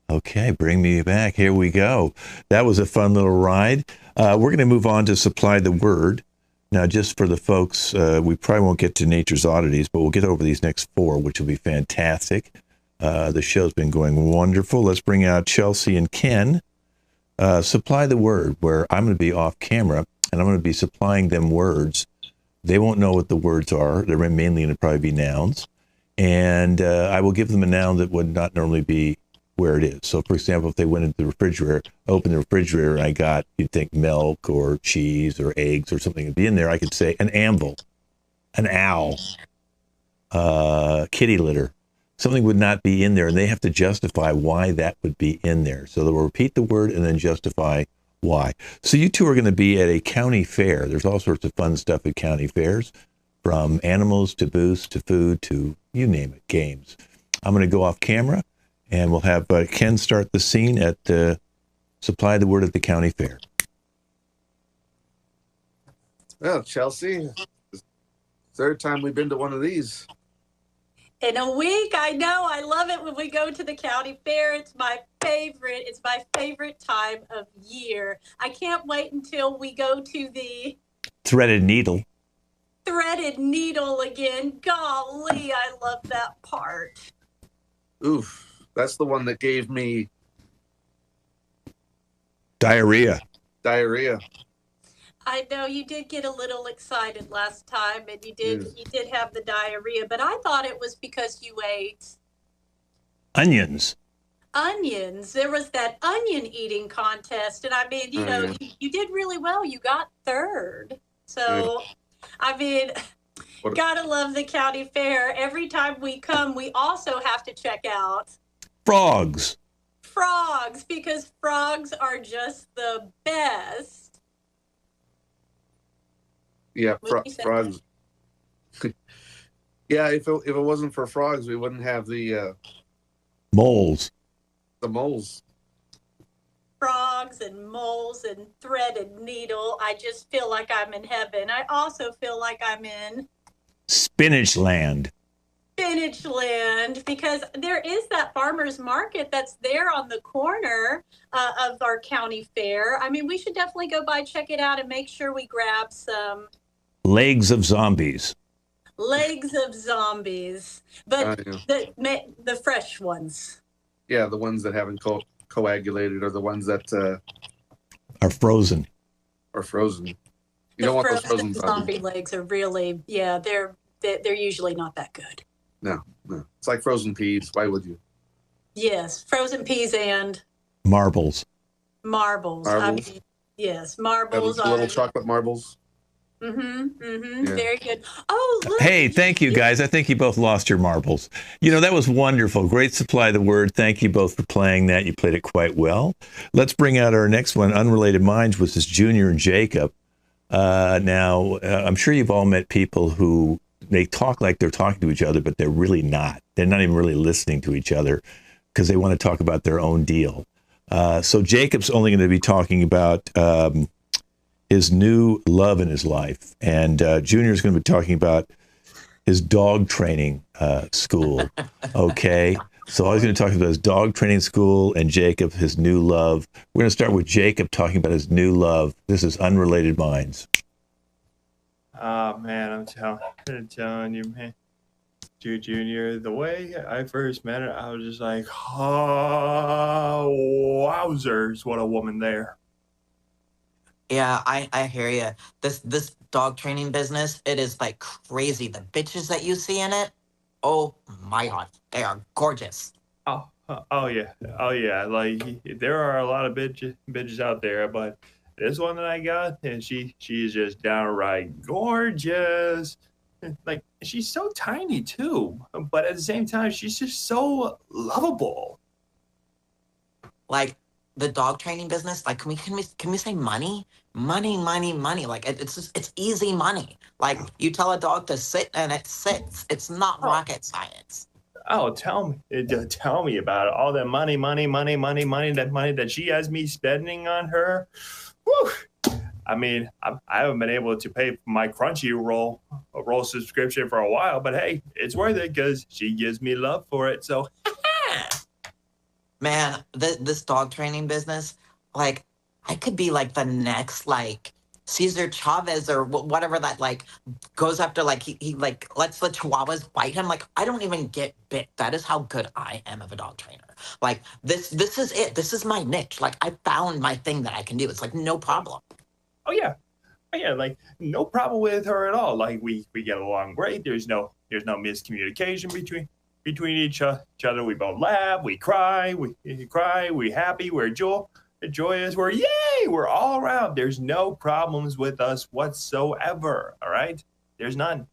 Okay, bring me back. Here we go. That was a fun little ride. We're going to move on to Supply the Word. Now, just for the folks, we probably won't get to Nature's Oddities, but we'll get over these next four, which will be fantastic. The show's been going wonderful. Let's bring out Chelsea and Ken. Supply the Word, where I'm going to be off camera, and I'm going to be supplying them words. They won't know what the words are. They're mainly going to probably be nouns. And I will give them a noun that would not normally be where it is. So, for example, if they went into the refrigerator, opened the refrigerator, and I got, you'd think milk or cheese or eggs or something would be in there, I could say an anvil, an owl, kitty litter. Something would not be in there, and they have to justify why that would be in there. So they'll repeat the word and then justify why. So you two are going to be at a county fair. There's all sorts of fun stuff at county fairs, from animals to booths to food to you name it, games. I'm going to go off camera, and we'll have Ken start the scene at Supply the Word at the county fair. Well, Chelsea, third time we've been to one of these. In a week, I know. I love it when we go to the county fair. It's my favorite. It's my favorite time of year. I can't wait until we go to the Threaded needle. threaded needle again. Golly, I love that part. Oof, that's the one that gave me diarrhea. I know you did get a little excited last time, and you did have the diarrhea, but I thought it was because you ate onions. There was that onion eating contest, and I mean, you did really well. You got third. So, I mean, gotta love the county fair. Every time we come, we also have to check out frogs, because frogs are just the best. Yeah, frogs. Yeah, if it wasn't for frogs, we wouldn't have the moles. The moles. Frogs and moles and threaded needle. I just feel like I'm in heaven. I also feel like I'm in spinach land. Because there is that farmer's market that's there on the corner of our county fair. I mean, we should definitely go by, check it out, and make sure we grab some legs of zombies. But the fresh ones. Yeah, the ones that haven't coagulated, or the ones that are frozen. You don't want those frozen zombie legs are really, they're usually not that good. No. It's like frozen peas. Why would you? Yes, frozen peas and marbles. I mean, yes, marbles. Little chocolate marbles. Yeah. Very good. Oh, look. Hey, thank you guys. I think you both lost your marbles. That was wonderful. Great supply of the word. Thank you both for playing that. You played it quite well. Let's bring out our next one, Unrelated Minds, with this Junior and Jacob. Now, I'm sure you've all met people who they talk like they're talking to each other, but they're really not. They're not even really listening to each other because they want to talk about their own deal. So Jacob's only going to be talking about his new love in his life. And Junior's going to be talking about his dog training school. Okay. So I was going to talk about his dog training school, and Jacob, his new love. We're going to start with Jacob talking about his new love. This is Unrelated Minds. Oh, man, I'm telling you, man. Junior, the way I first met her, I was just like, oh, wowzers, what a woman there. Yeah, I hear you. This dog training business, it is like crazy. The bitches that you see in it, oh my God, they are gorgeous. Oh yeah. Like there are a lot of bitches out there, but this one that I got, and she is just downright gorgeous. Like she's so tiny too, but at the same time, she's just so lovable. Like the dog training business, like can we say money? Money. Like it's easy money. Like you tell a dog to sit and it sits. It's not rocket science. Oh, tell me about it. All that money that she has me spending on her. Whew. I mean, I haven't been able to pay for my Crunchyroll subscription for a while, but hey, it's worth it because she gives me love for it. So, man, this dog training business, like, I could be like the next like Cesar Chavez or whatever that like goes after like he like lets the chihuahuas bite him. Like I don't even get bit. That is how good I am of a dog trainer. Like this is it. This is my niche. Like I found my thing that I can do. It's like no problem. Oh yeah, like no problem with her at all. Like we get along great. There's no miscommunication between each other. We both laugh, we cry, we happy, we're joyous, we're all around. There's no problems with us whatsoever. All right, there's none.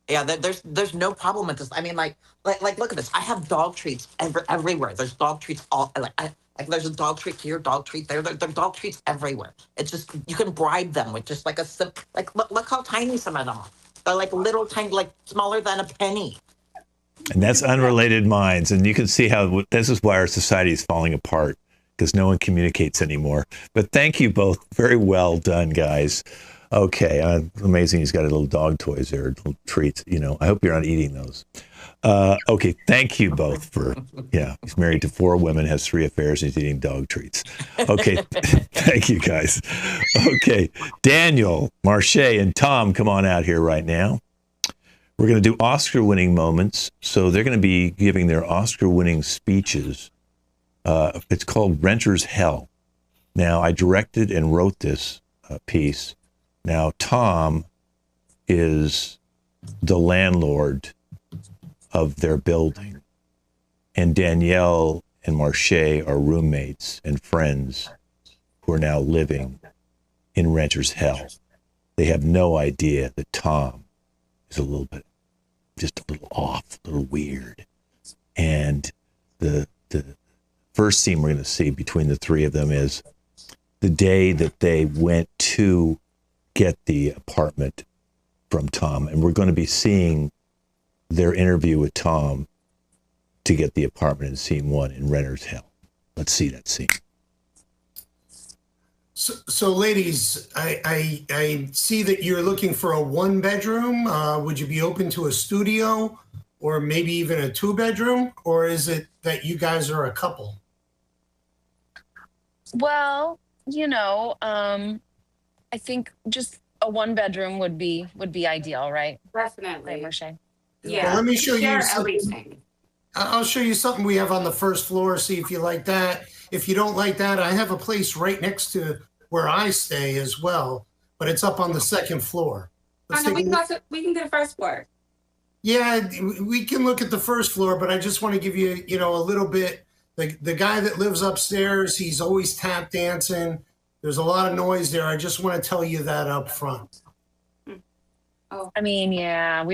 Yeah, there's no problem with this. I mean, like look at this. I have dog treats everywhere. There's dog treats all like there's a dog treat here, dog treat there. There are dog treats everywhere. It's just you can bribe them with just like a sip. Like look how tiny some of them are. They're like little tiny, like smaller than a penny. And that's Unrelated Minds, and you can see how this is why our society is falling apart because no one communicates anymore. But thank you both. Very well done, guys. Okay, amazing. He's got little dog toys there, little treats. You know, I hope you're not eating those. Okay, thank you both for, he's married to 4 women, has 3 affairs, and he's eating dog treats. Okay, thank you guys. Okay, Daniel, Marche, and Tom, come on out here right now. We're going to do Oscar-winning moments. So they're going to be giving their Oscar-winning speeches. It's called Renter's Hell. Now, I directed and wrote this piece. Now, Tom is the landlord of their building, and Danielle and Marche are roommates and friends who are now living in Renter's Hell. They have no idea that Tom is just a little off, a little weird. And the first scene we're going to see between the 3 of them is the day that they went to get the apartment from Tom. And we're going to be seeing their interview with Tom to get the apartment in scene 1 in Renter's Hell. Let's see that scene. So ladies, I see that you're looking for a 1-bedroom. Would you be open to a studio or maybe even a 2-bedroom? Or is it that you guys are a couple? Well, I think just a 1-bedroom would be ideal, right? Definitely. Right, Marche? Yeah. Well, let me show you everything. I'll show you something we have on the first floor, see if you like that. If you don't like that, I have a place right next to where I stay as well, but it's up on the 2nd floor. We can go to the first floor. Yeah, we can look at the first floor, but I just want to give you, a little bit. The guy that lives upstairs, he's always tap dancing. There's a lot of noise there. I just want to tell you that up front. Oh, I mean, yeah,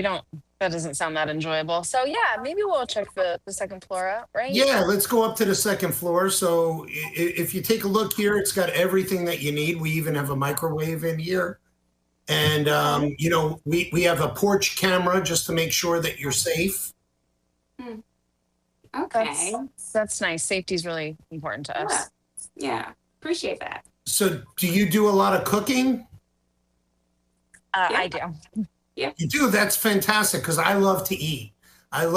that doesn't sound that enjoyable. So yeah, maybe we'll check the 2nd floor out, right? Yeah, let's go up to the 2nd floor. So if you take a look here, it's got everything that you need. We even have a microwave in here. And, we have a porch camera just to make sure that you're safe. Okay. That's nice. Safety is really important to us. Yeah, appreciate that. So do you do a lot of cooking? I do. Yeah. You do? That's fantastic because I love to eat. And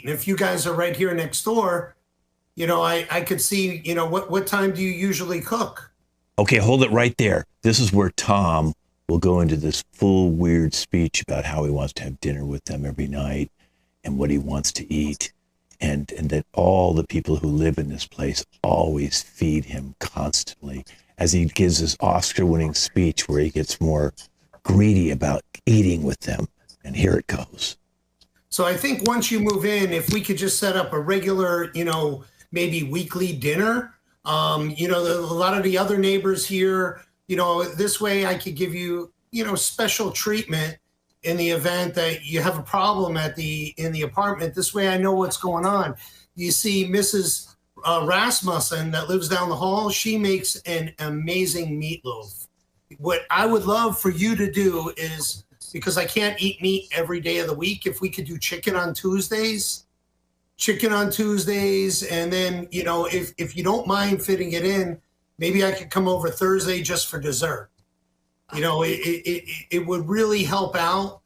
if you guys are right here next door, I could see, what time do you usually cook? Okay, hold it right there. This is where Tom will go into this full weird speech about how he wants to have dinner with them every night and what he wants to eat. And that all the people who live in this place always feed him constantly as he gives his Oscar-winning speech where he gets more greedy about eating with them. And here it goes. So I think once you move in, if we could just set up a regular, maybe weekly dinner, a lot of the other neighbors here, this way I could give you, special treatment in the event that you have a problem in the apartment. This way I know what's going on. You see Mrs. Rasmussen that lives down the hall, she makes an amazing meatloaf. What I would love for you to do is, because I can't eat meat every day of the week, if we could do chicken on Tuesdays, and then, if you don't mind fitting it in, maybe I could come over Thursday just for dessert. It would really help out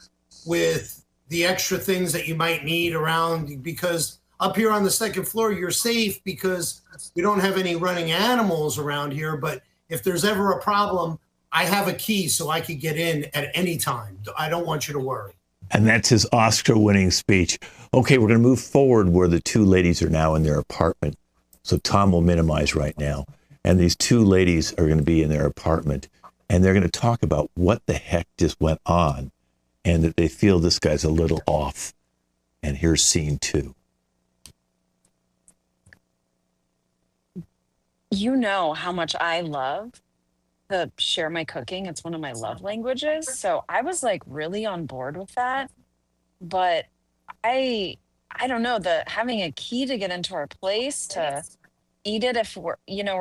with the extra things that you might need around, because up here on the 2nd floor, you're safe because we don't have any running animals around here. But if there's ever a problem, I have a key so I could get in at any time. I don't want you to worry. And that's his Oscar-winning speech. Okay, we're going to move forward where the 2 ladies are now in their apartment. So Tom will minimize right now. And these 2 ladies are going to be in their apartment. And they're going to talk about what the heck just went on and that they feel this guy's a little off. And here's scene 2. You know how much I love to share my cooking. It's one of my love languages. So I was like really on board with that. But I don't know, having a key to get into our place to eat it if we're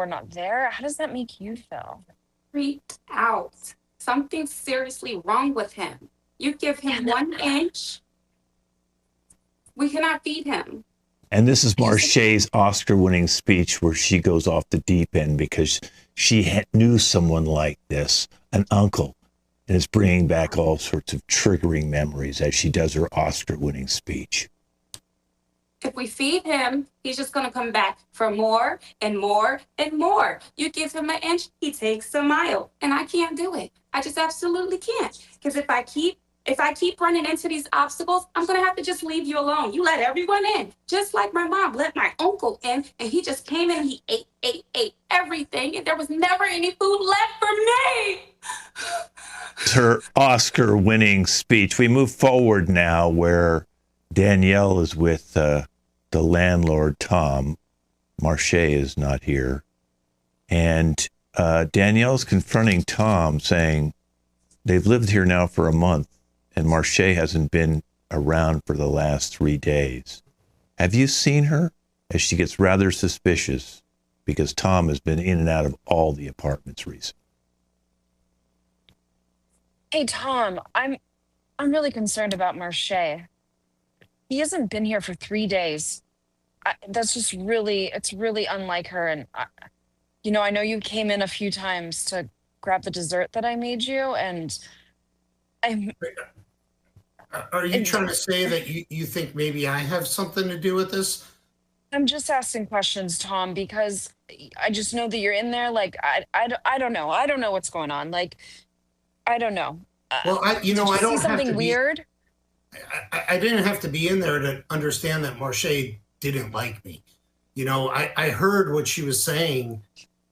not there. How does that make you feel? Freaked out. Something's seriously wrong with him. You give him 1 inch, we cannot feed him. And this is Marche's Oscar-winning speech where she goes off the deep end because she knew someone like this, an uncle And it's bringing back all sorts of triggering memories as she does her Oscar-winning speech. If we feed him, he's just gonna come back for more and more and more. You give him an inch, he takes a mile, and I can't do it. I just absolutely can't. Because if I keep running into these obstacles, I'm gonna have to just leave you alone. You let everyone in, just like my mom let my uncle in, and he just came in and he ate everything, and there was never any food left for me. Her Oscar-winning speech. We move forward now where Danielle is with the landlord, Tom. Marche is not here. And Danielle's confronting Tom, saying they've lived here now for a month, and Marche hasn't been around for the last 3 days. Have you seen her? As she gets rather suspicious because Tom has been in and out of all the apartments recently. Hey, Tom, I'm really concerned about Marche. He hasn't been here for 3 days. It's really unlike her. And, I know you came in a few times to grab the dessert that I made you. And Are you trying to say that you think maybe I have something to do with this? I'm just asking questions, Tom, because I just know that you're in there. Like, I don't know. I don't know what's going on. Like, I don't know. Well, I don't have to something weird. I didn't have to be in there to understand that Marche didn't like me. I heard what she was saying,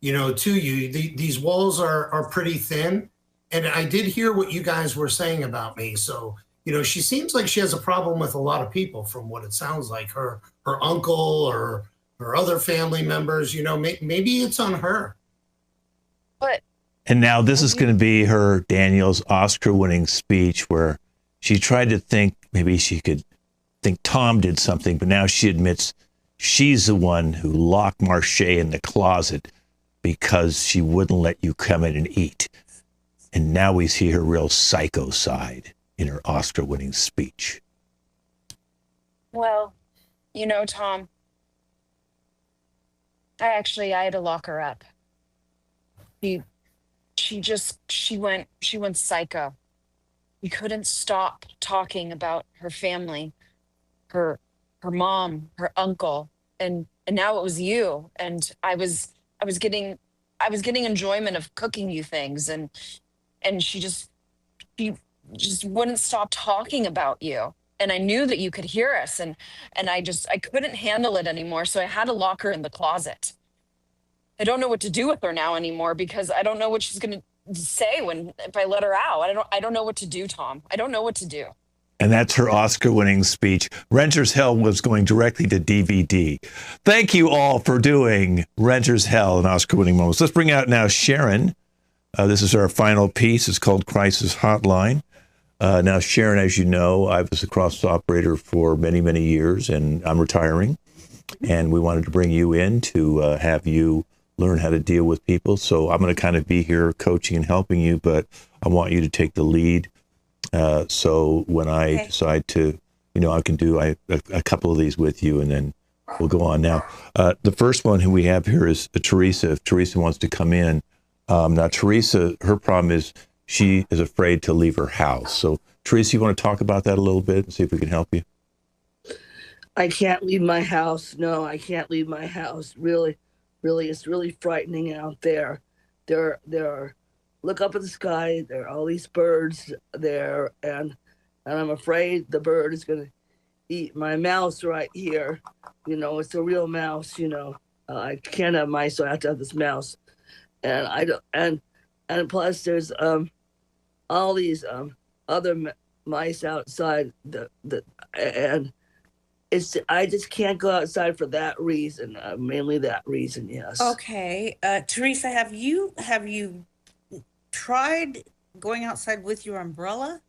to you. These walls are pretty thin. And I did hear what you guys were saying about me. So, she seems like she has a problem with a lot of people from what it sounds like. Her uncle or her other family members, maybe it's on her. But and now this is going to be her, Danielle's Oscar-winning speech where she tried to think maybe she could think Tom did something, but now she admits she's the one who locked Marche in the closet because she wouldn't let you come in and eat. And now we see her real psycho side in her Oscar-winning speech. Well, Tom, I had to lock her up. She went psycho. We couldn't stop talking about her family, her mom, her uncle, and now it was you. And I was getting enjoyment of cooking you things, and she just wouldn't stop talking about you. And I knew that you could hear us, and I couldn't handle it anymore, so I had to lock her in the closet. I don't know what to do with her now anymore because I don't know what she's going to say if I let her out. I don't know what to do, Tom. I don't know what to do. And that's her Oscar-winning speech. Renter's Hell was going directly to DVD. Thank you all for doing Renter's Hell and Oscar-winning moments. Let's bring out now Sharon. This is our final piece. It's called Crisis Hotline. Now, Sharon, as you know, I was a cross operator for many, many years, and I'm retiring. And we wanted to bring you in to have you learn how to deal with people. So I'm going to kind of be here coaching and helping you, but I want you to take the lead. So when I decide to, I can do a couple of these with you, and then we'll go on. Now, the first one who we have here is Teresa. If Teresa wants to come in. Now, Teresa, her problem is she is afraid to leave her house. So, Teresa, you want to talk about that a little bit and see if we can help you? I can't leave my house. No, I can't leave my house. Really, it's really frightening out there. There are, look up at the sky. There are all these birds there, and I'm afraid the bird is going to eat my mouse right here. It's a real mouse. I can't have mice, so I have to have this mouse. And I don't, and plus there's all these other mice outside and I just can't go outside for that reason. Mainly that reason, yes. Okay, Teresa, have you tried going outside with your umbrella?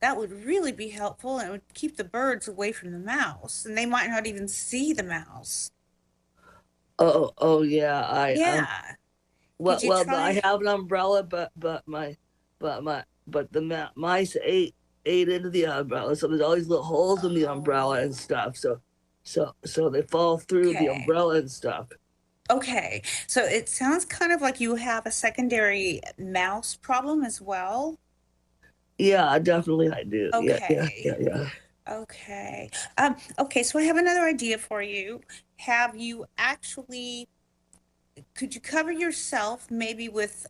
That would really be helpful, and it would keep the birds away from the mouse, and they might not even see the mouse. Oh yeah, yeah. Well, I have an umbrella, but the mice ate into the umbrella, so there's all these little holes in the umbrella and stuff. So they fall through the umbrella and stuff. Okay, so it sounds kind of like you have a secondary mouse problem as well. Yeah, definitely I do. Okay. Yeah. Okay. Okay, so I have another idea for you. Have you actually, could you cover yourself maybe with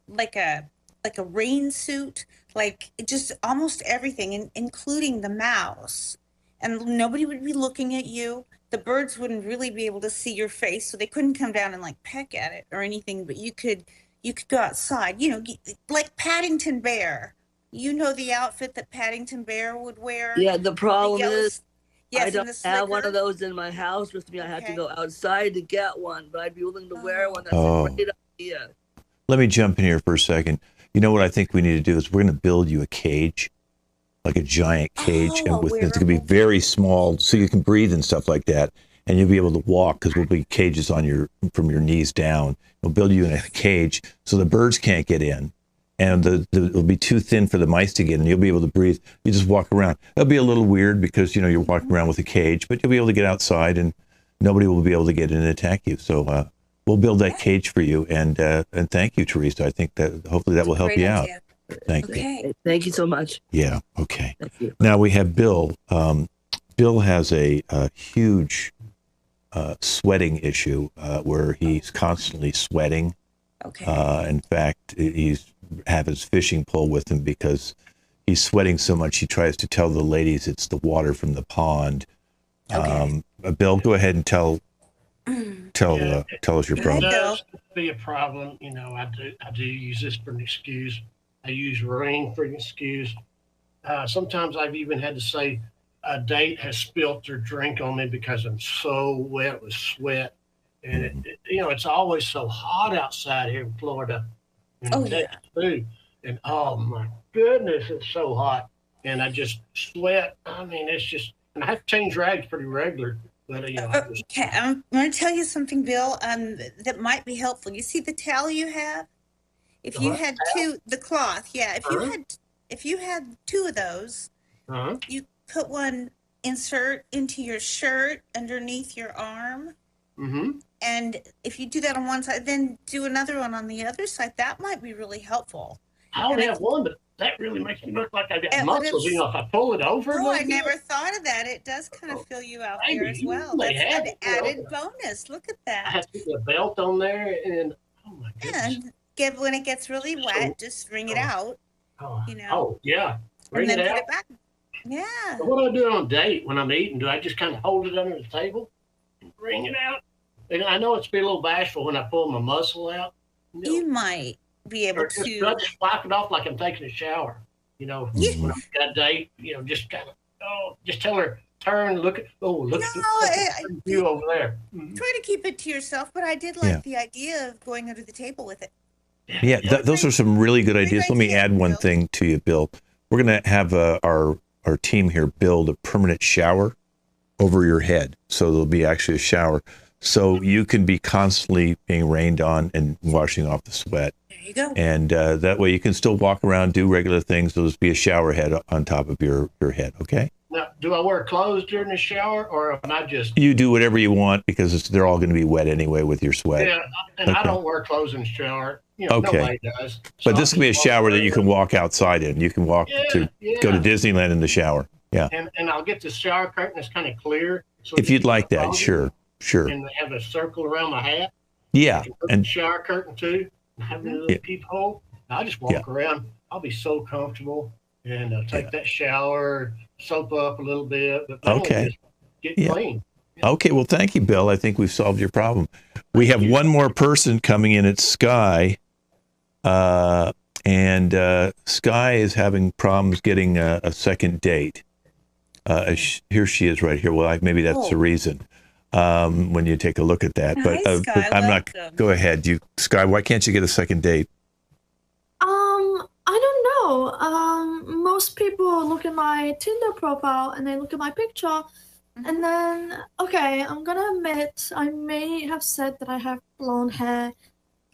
like a rain suit, like just almost everything, including the mouse, and nobody would be looking at you. The birds wouldn't really be able to see your face, so they couldn't come down and like peck at it or anything, but you could go outside, like Paddington Bear. You know the outfit that Paddington Bear would wear? Yeah, the problem is Yes, I and don't the have one slicker. of those in my house with me. I have to Okay. go outside to get one, but I'd be willing to wear one. That's Oh. a great idea. Let me jump in here for a second. You know what I think we need to do is we're going to build you a cage, like a giant cage, and it's going to be very small, so you can breathe and stuff like that, and you'll be able to walk because there'll be cages on from your knees down. We'll build you in a cage so the birds can't get in, and it'll be too thin for the mice to get in. You'll be able to breathe. You just walk around. It'll be a little weird because you're walking around with a cage, but you'll be able to get outside, and nobody will be able to get in and attack you. So we'll build that cage for you, and thank you, Teresa. I think that hopefully that will help you out. Thank you. Thank you so much. Yeah. Okay. Thank you. Now we have Bill. Bill has a huge sweating issue where he's constantly sweating. Okay. In fact, he's have his fishing pole with him because he's sweating so much. He tries to tell the ladies it's the water from the pond. Okay. Bill, go ahead and tell us your problem. It does be a problem. I do use this for an excuse. I use rain for an excuse. Sometimes I've even had to say a date has spilt their drink on me because I'm so wet with sweat. And it's always so hot outside here in Florida. And Texas too. And oh my goodness, it's so hot. And I just sweat. I mean, it's just, and I have to change rags pretty regular. But okay, I'm going to tell you something, Bill, that might be helpful. You see the towel you have? If you had the cloth, yeah. If you had two of those, you put one insert into your shirt underneath your arm. Mm-hmm. And if you do that on one side, then do another one on the other side. That might be really helpful. I only have one, but that really makes me look like I've got muscles. If I pull it over. Oh, I never thought of that. It does kind of fill you out there as well. That's an added bonus. Look at that. I have to put a belt on there, and oh my goodness. And when it gets really wet, just wring it out. Oh yeah. Bring and then it put out. it back. Yeah. So what do I do on a date when I'm eating? Do I just kind of hold it under the table and bring it out? And I know it's be a little bashful when I pull my muscle out. You might be able to. I just wipe it off like I'm taking a shower. When I've got a date, just kind of, just tell her, turn, look at you over there. Try to keep it to yourself, but I did like the idea of going under the table with it. Yeah, those are some really good ideas. Let me add one thing to you, Bill. We're going to have our team here build a permanent shower over your head. So there'll be actually a shower. So you can be constantly being rained on and washing off the sweat. There you go. And that way you can still walk around, do regular things. There'll just be a shower head on top of your head, okay? Now, do I wear clothes during the shower, or am I just... You do whatever you want because they're all going to be wet anyway with your sweat. Yeah, and I don't wear clothes in the shower. Nobody does. So but this can be a shower that you can walk outside in. You can walk go to Disneyland in the shower. Yeah. And I'll get the shower curtain that's kind of clear. So if you'd like that, sure. And have a circle around my hat. Yeah. And the shower curtain too. And have a little peephole. I'll just walk around. I'll be so comfortable and take that shower, soap up a little bit. But just get clean. Okay, well, thank you, Bill. I think we've solved your problem. We have one more person coming in. It's Sky. And Sky is having problems getting a second date. Here she is right here. Well, maybe that's the reason when you take a look at that. But, Hi, Sky. but I'm not. Go ahead. Sky, why can't you get a second date? I don't know. Most people look at my Tinder profile and they look at my picture. And then, okay, I'm gonna admit, I may have said that I have blonde hair,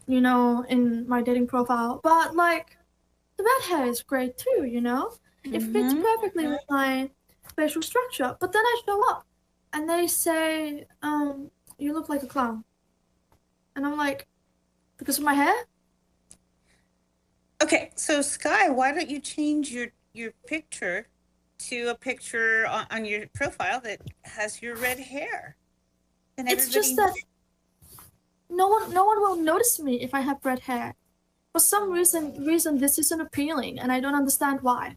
in my dating profile. But, the red hair is great too, It fits perfectly with my facial structure. But then I show up, and they say, you look like a clown. And I'm like, because of my hair? Okay, so Sky, why don't you change your picture to a picture on your profile that has your red hair? And It's just that no one will notice me if I have red hair. For some reason this isn't appealing, and I don't understand why.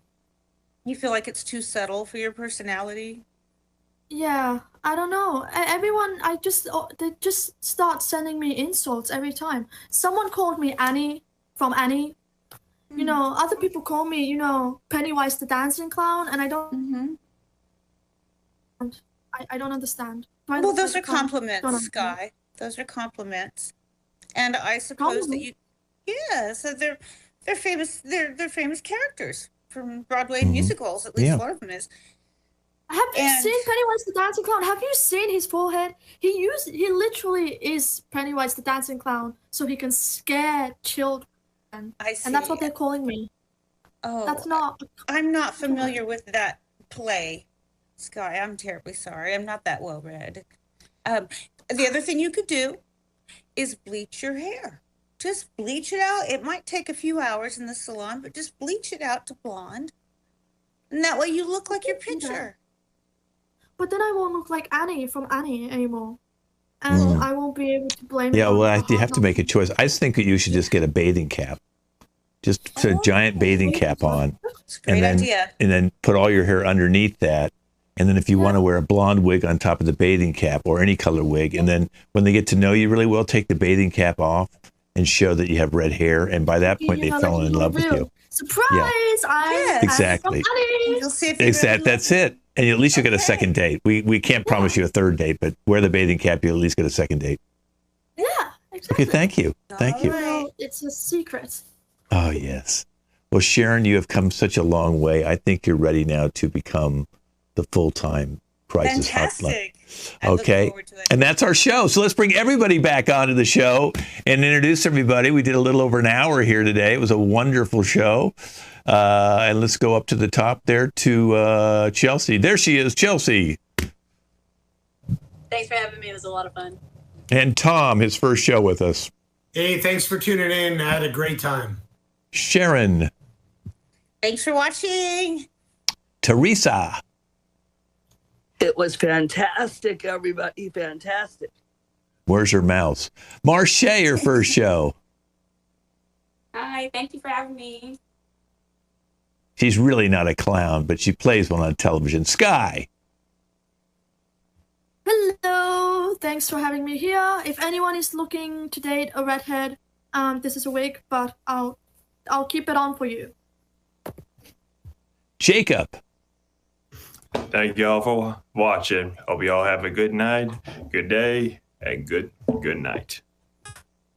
You feel like it's too subtle for your personality? Yeah, I don't know. Everyone, they just start sending me insults every time. Someone called me Annie from Annie. You know, other people call me, you know, Pennywise the dancing clown, and I don't. I don't understand. Well, those are compliments, Sky. Those are compliments, and I suppose that you, yeah. So they're famous. They're famous characters from Broadway musicals. At least one of them is. Have you seen Pennywise the dancing clown? Have you seen his forehead? He literally is Pennywise the dancing clown, so he can scare children. I see. And that's what they're calling me. Oh, that's not. I'm not familiar with that play, Sky. I'm terribly sorry. I'm not that well read. The other thing you could do is bleach your hair. Just bleach it out. It might take a few hours in the salon, but just bleach it out to blonde. And that way you look like your picture. But then I won't look like Annie from Annie anymore. And I won't be able to blame Yeah, well, you have to make a choice. I just think that you should just get a bathing cap. Just put a giant bathing cap on. Great idea. And then put all your hair underneath that. And then if you want to wear a blonde wig on top of the bathing cap or any color wig, and then when they get to know you really well, take the bathing cap off and show that you have red hair. And by that point, they fell in love with you. Surprise! Yeah. Exactly. You'll see if you really That's it. And at least you get a second date. We can't promise you a third date, but wear the bathing cap, you at least get a second date. Yeah, exactly. Okay, thank you. Thank you. No, it's a secret. Oh, yes. Well, Sharon, you have come such a long way. I think you're ready now to become the full-time crisis hotline. Okay. And that's our show. So let's bring everybody back onto the show and introduce everybody. We did a little over an hour here today. It was a wonderful show. And let's go up to the top there to Chelsea. There she is, Chelsea. Thanks for having me. It was a lot of fun. And Tom, his first show with us. Hey, thanks for tuning in. I had a great time. Sharon. Thanks for watching. Teresa. It was fantastic, everybody. Fantastic. Where's her mouse? Marche, her first show. Hi, thank you for having me. She's really not a clown, but she plays one on television. Sky. Hello, thanks for having me here. If anyone is looking to date a redhead, this is a wig, but I'll keep it on for you. Jacob. Thank you all for watching. Hope you all have a good night, good day, and good night.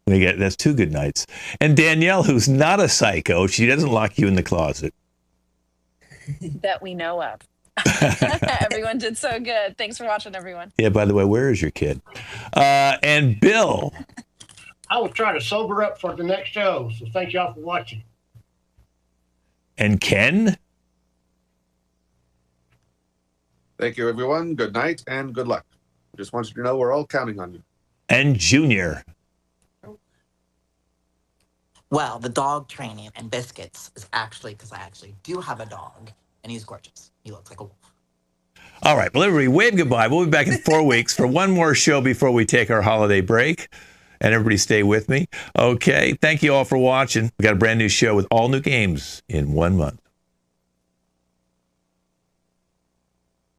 That's 2 good nights. And Danielle, who's not a psycho, she doesn't lock you in the closet. That we know of. Everyone did so good. Thanks for watching, everyone. Yeah, by the way, where is your kid? And Bill. I will try to sober up for the next show, so thank y'all for watching. And Ken. Thank you, everyone. Good night and good luck. Just want you to know we're all counting on you. And Junior. Well, the dog training and biscuits is actually because I actually do have a dog, and he's gorgeous. He looks like a wolf. All right, well, everybody, wave goodbye. We'll be back in 4 weeks for one more show before we take our holiday break. And everybody stay with me. Okay, thank you all for watching. We got a brand new show with all new games in 1 month.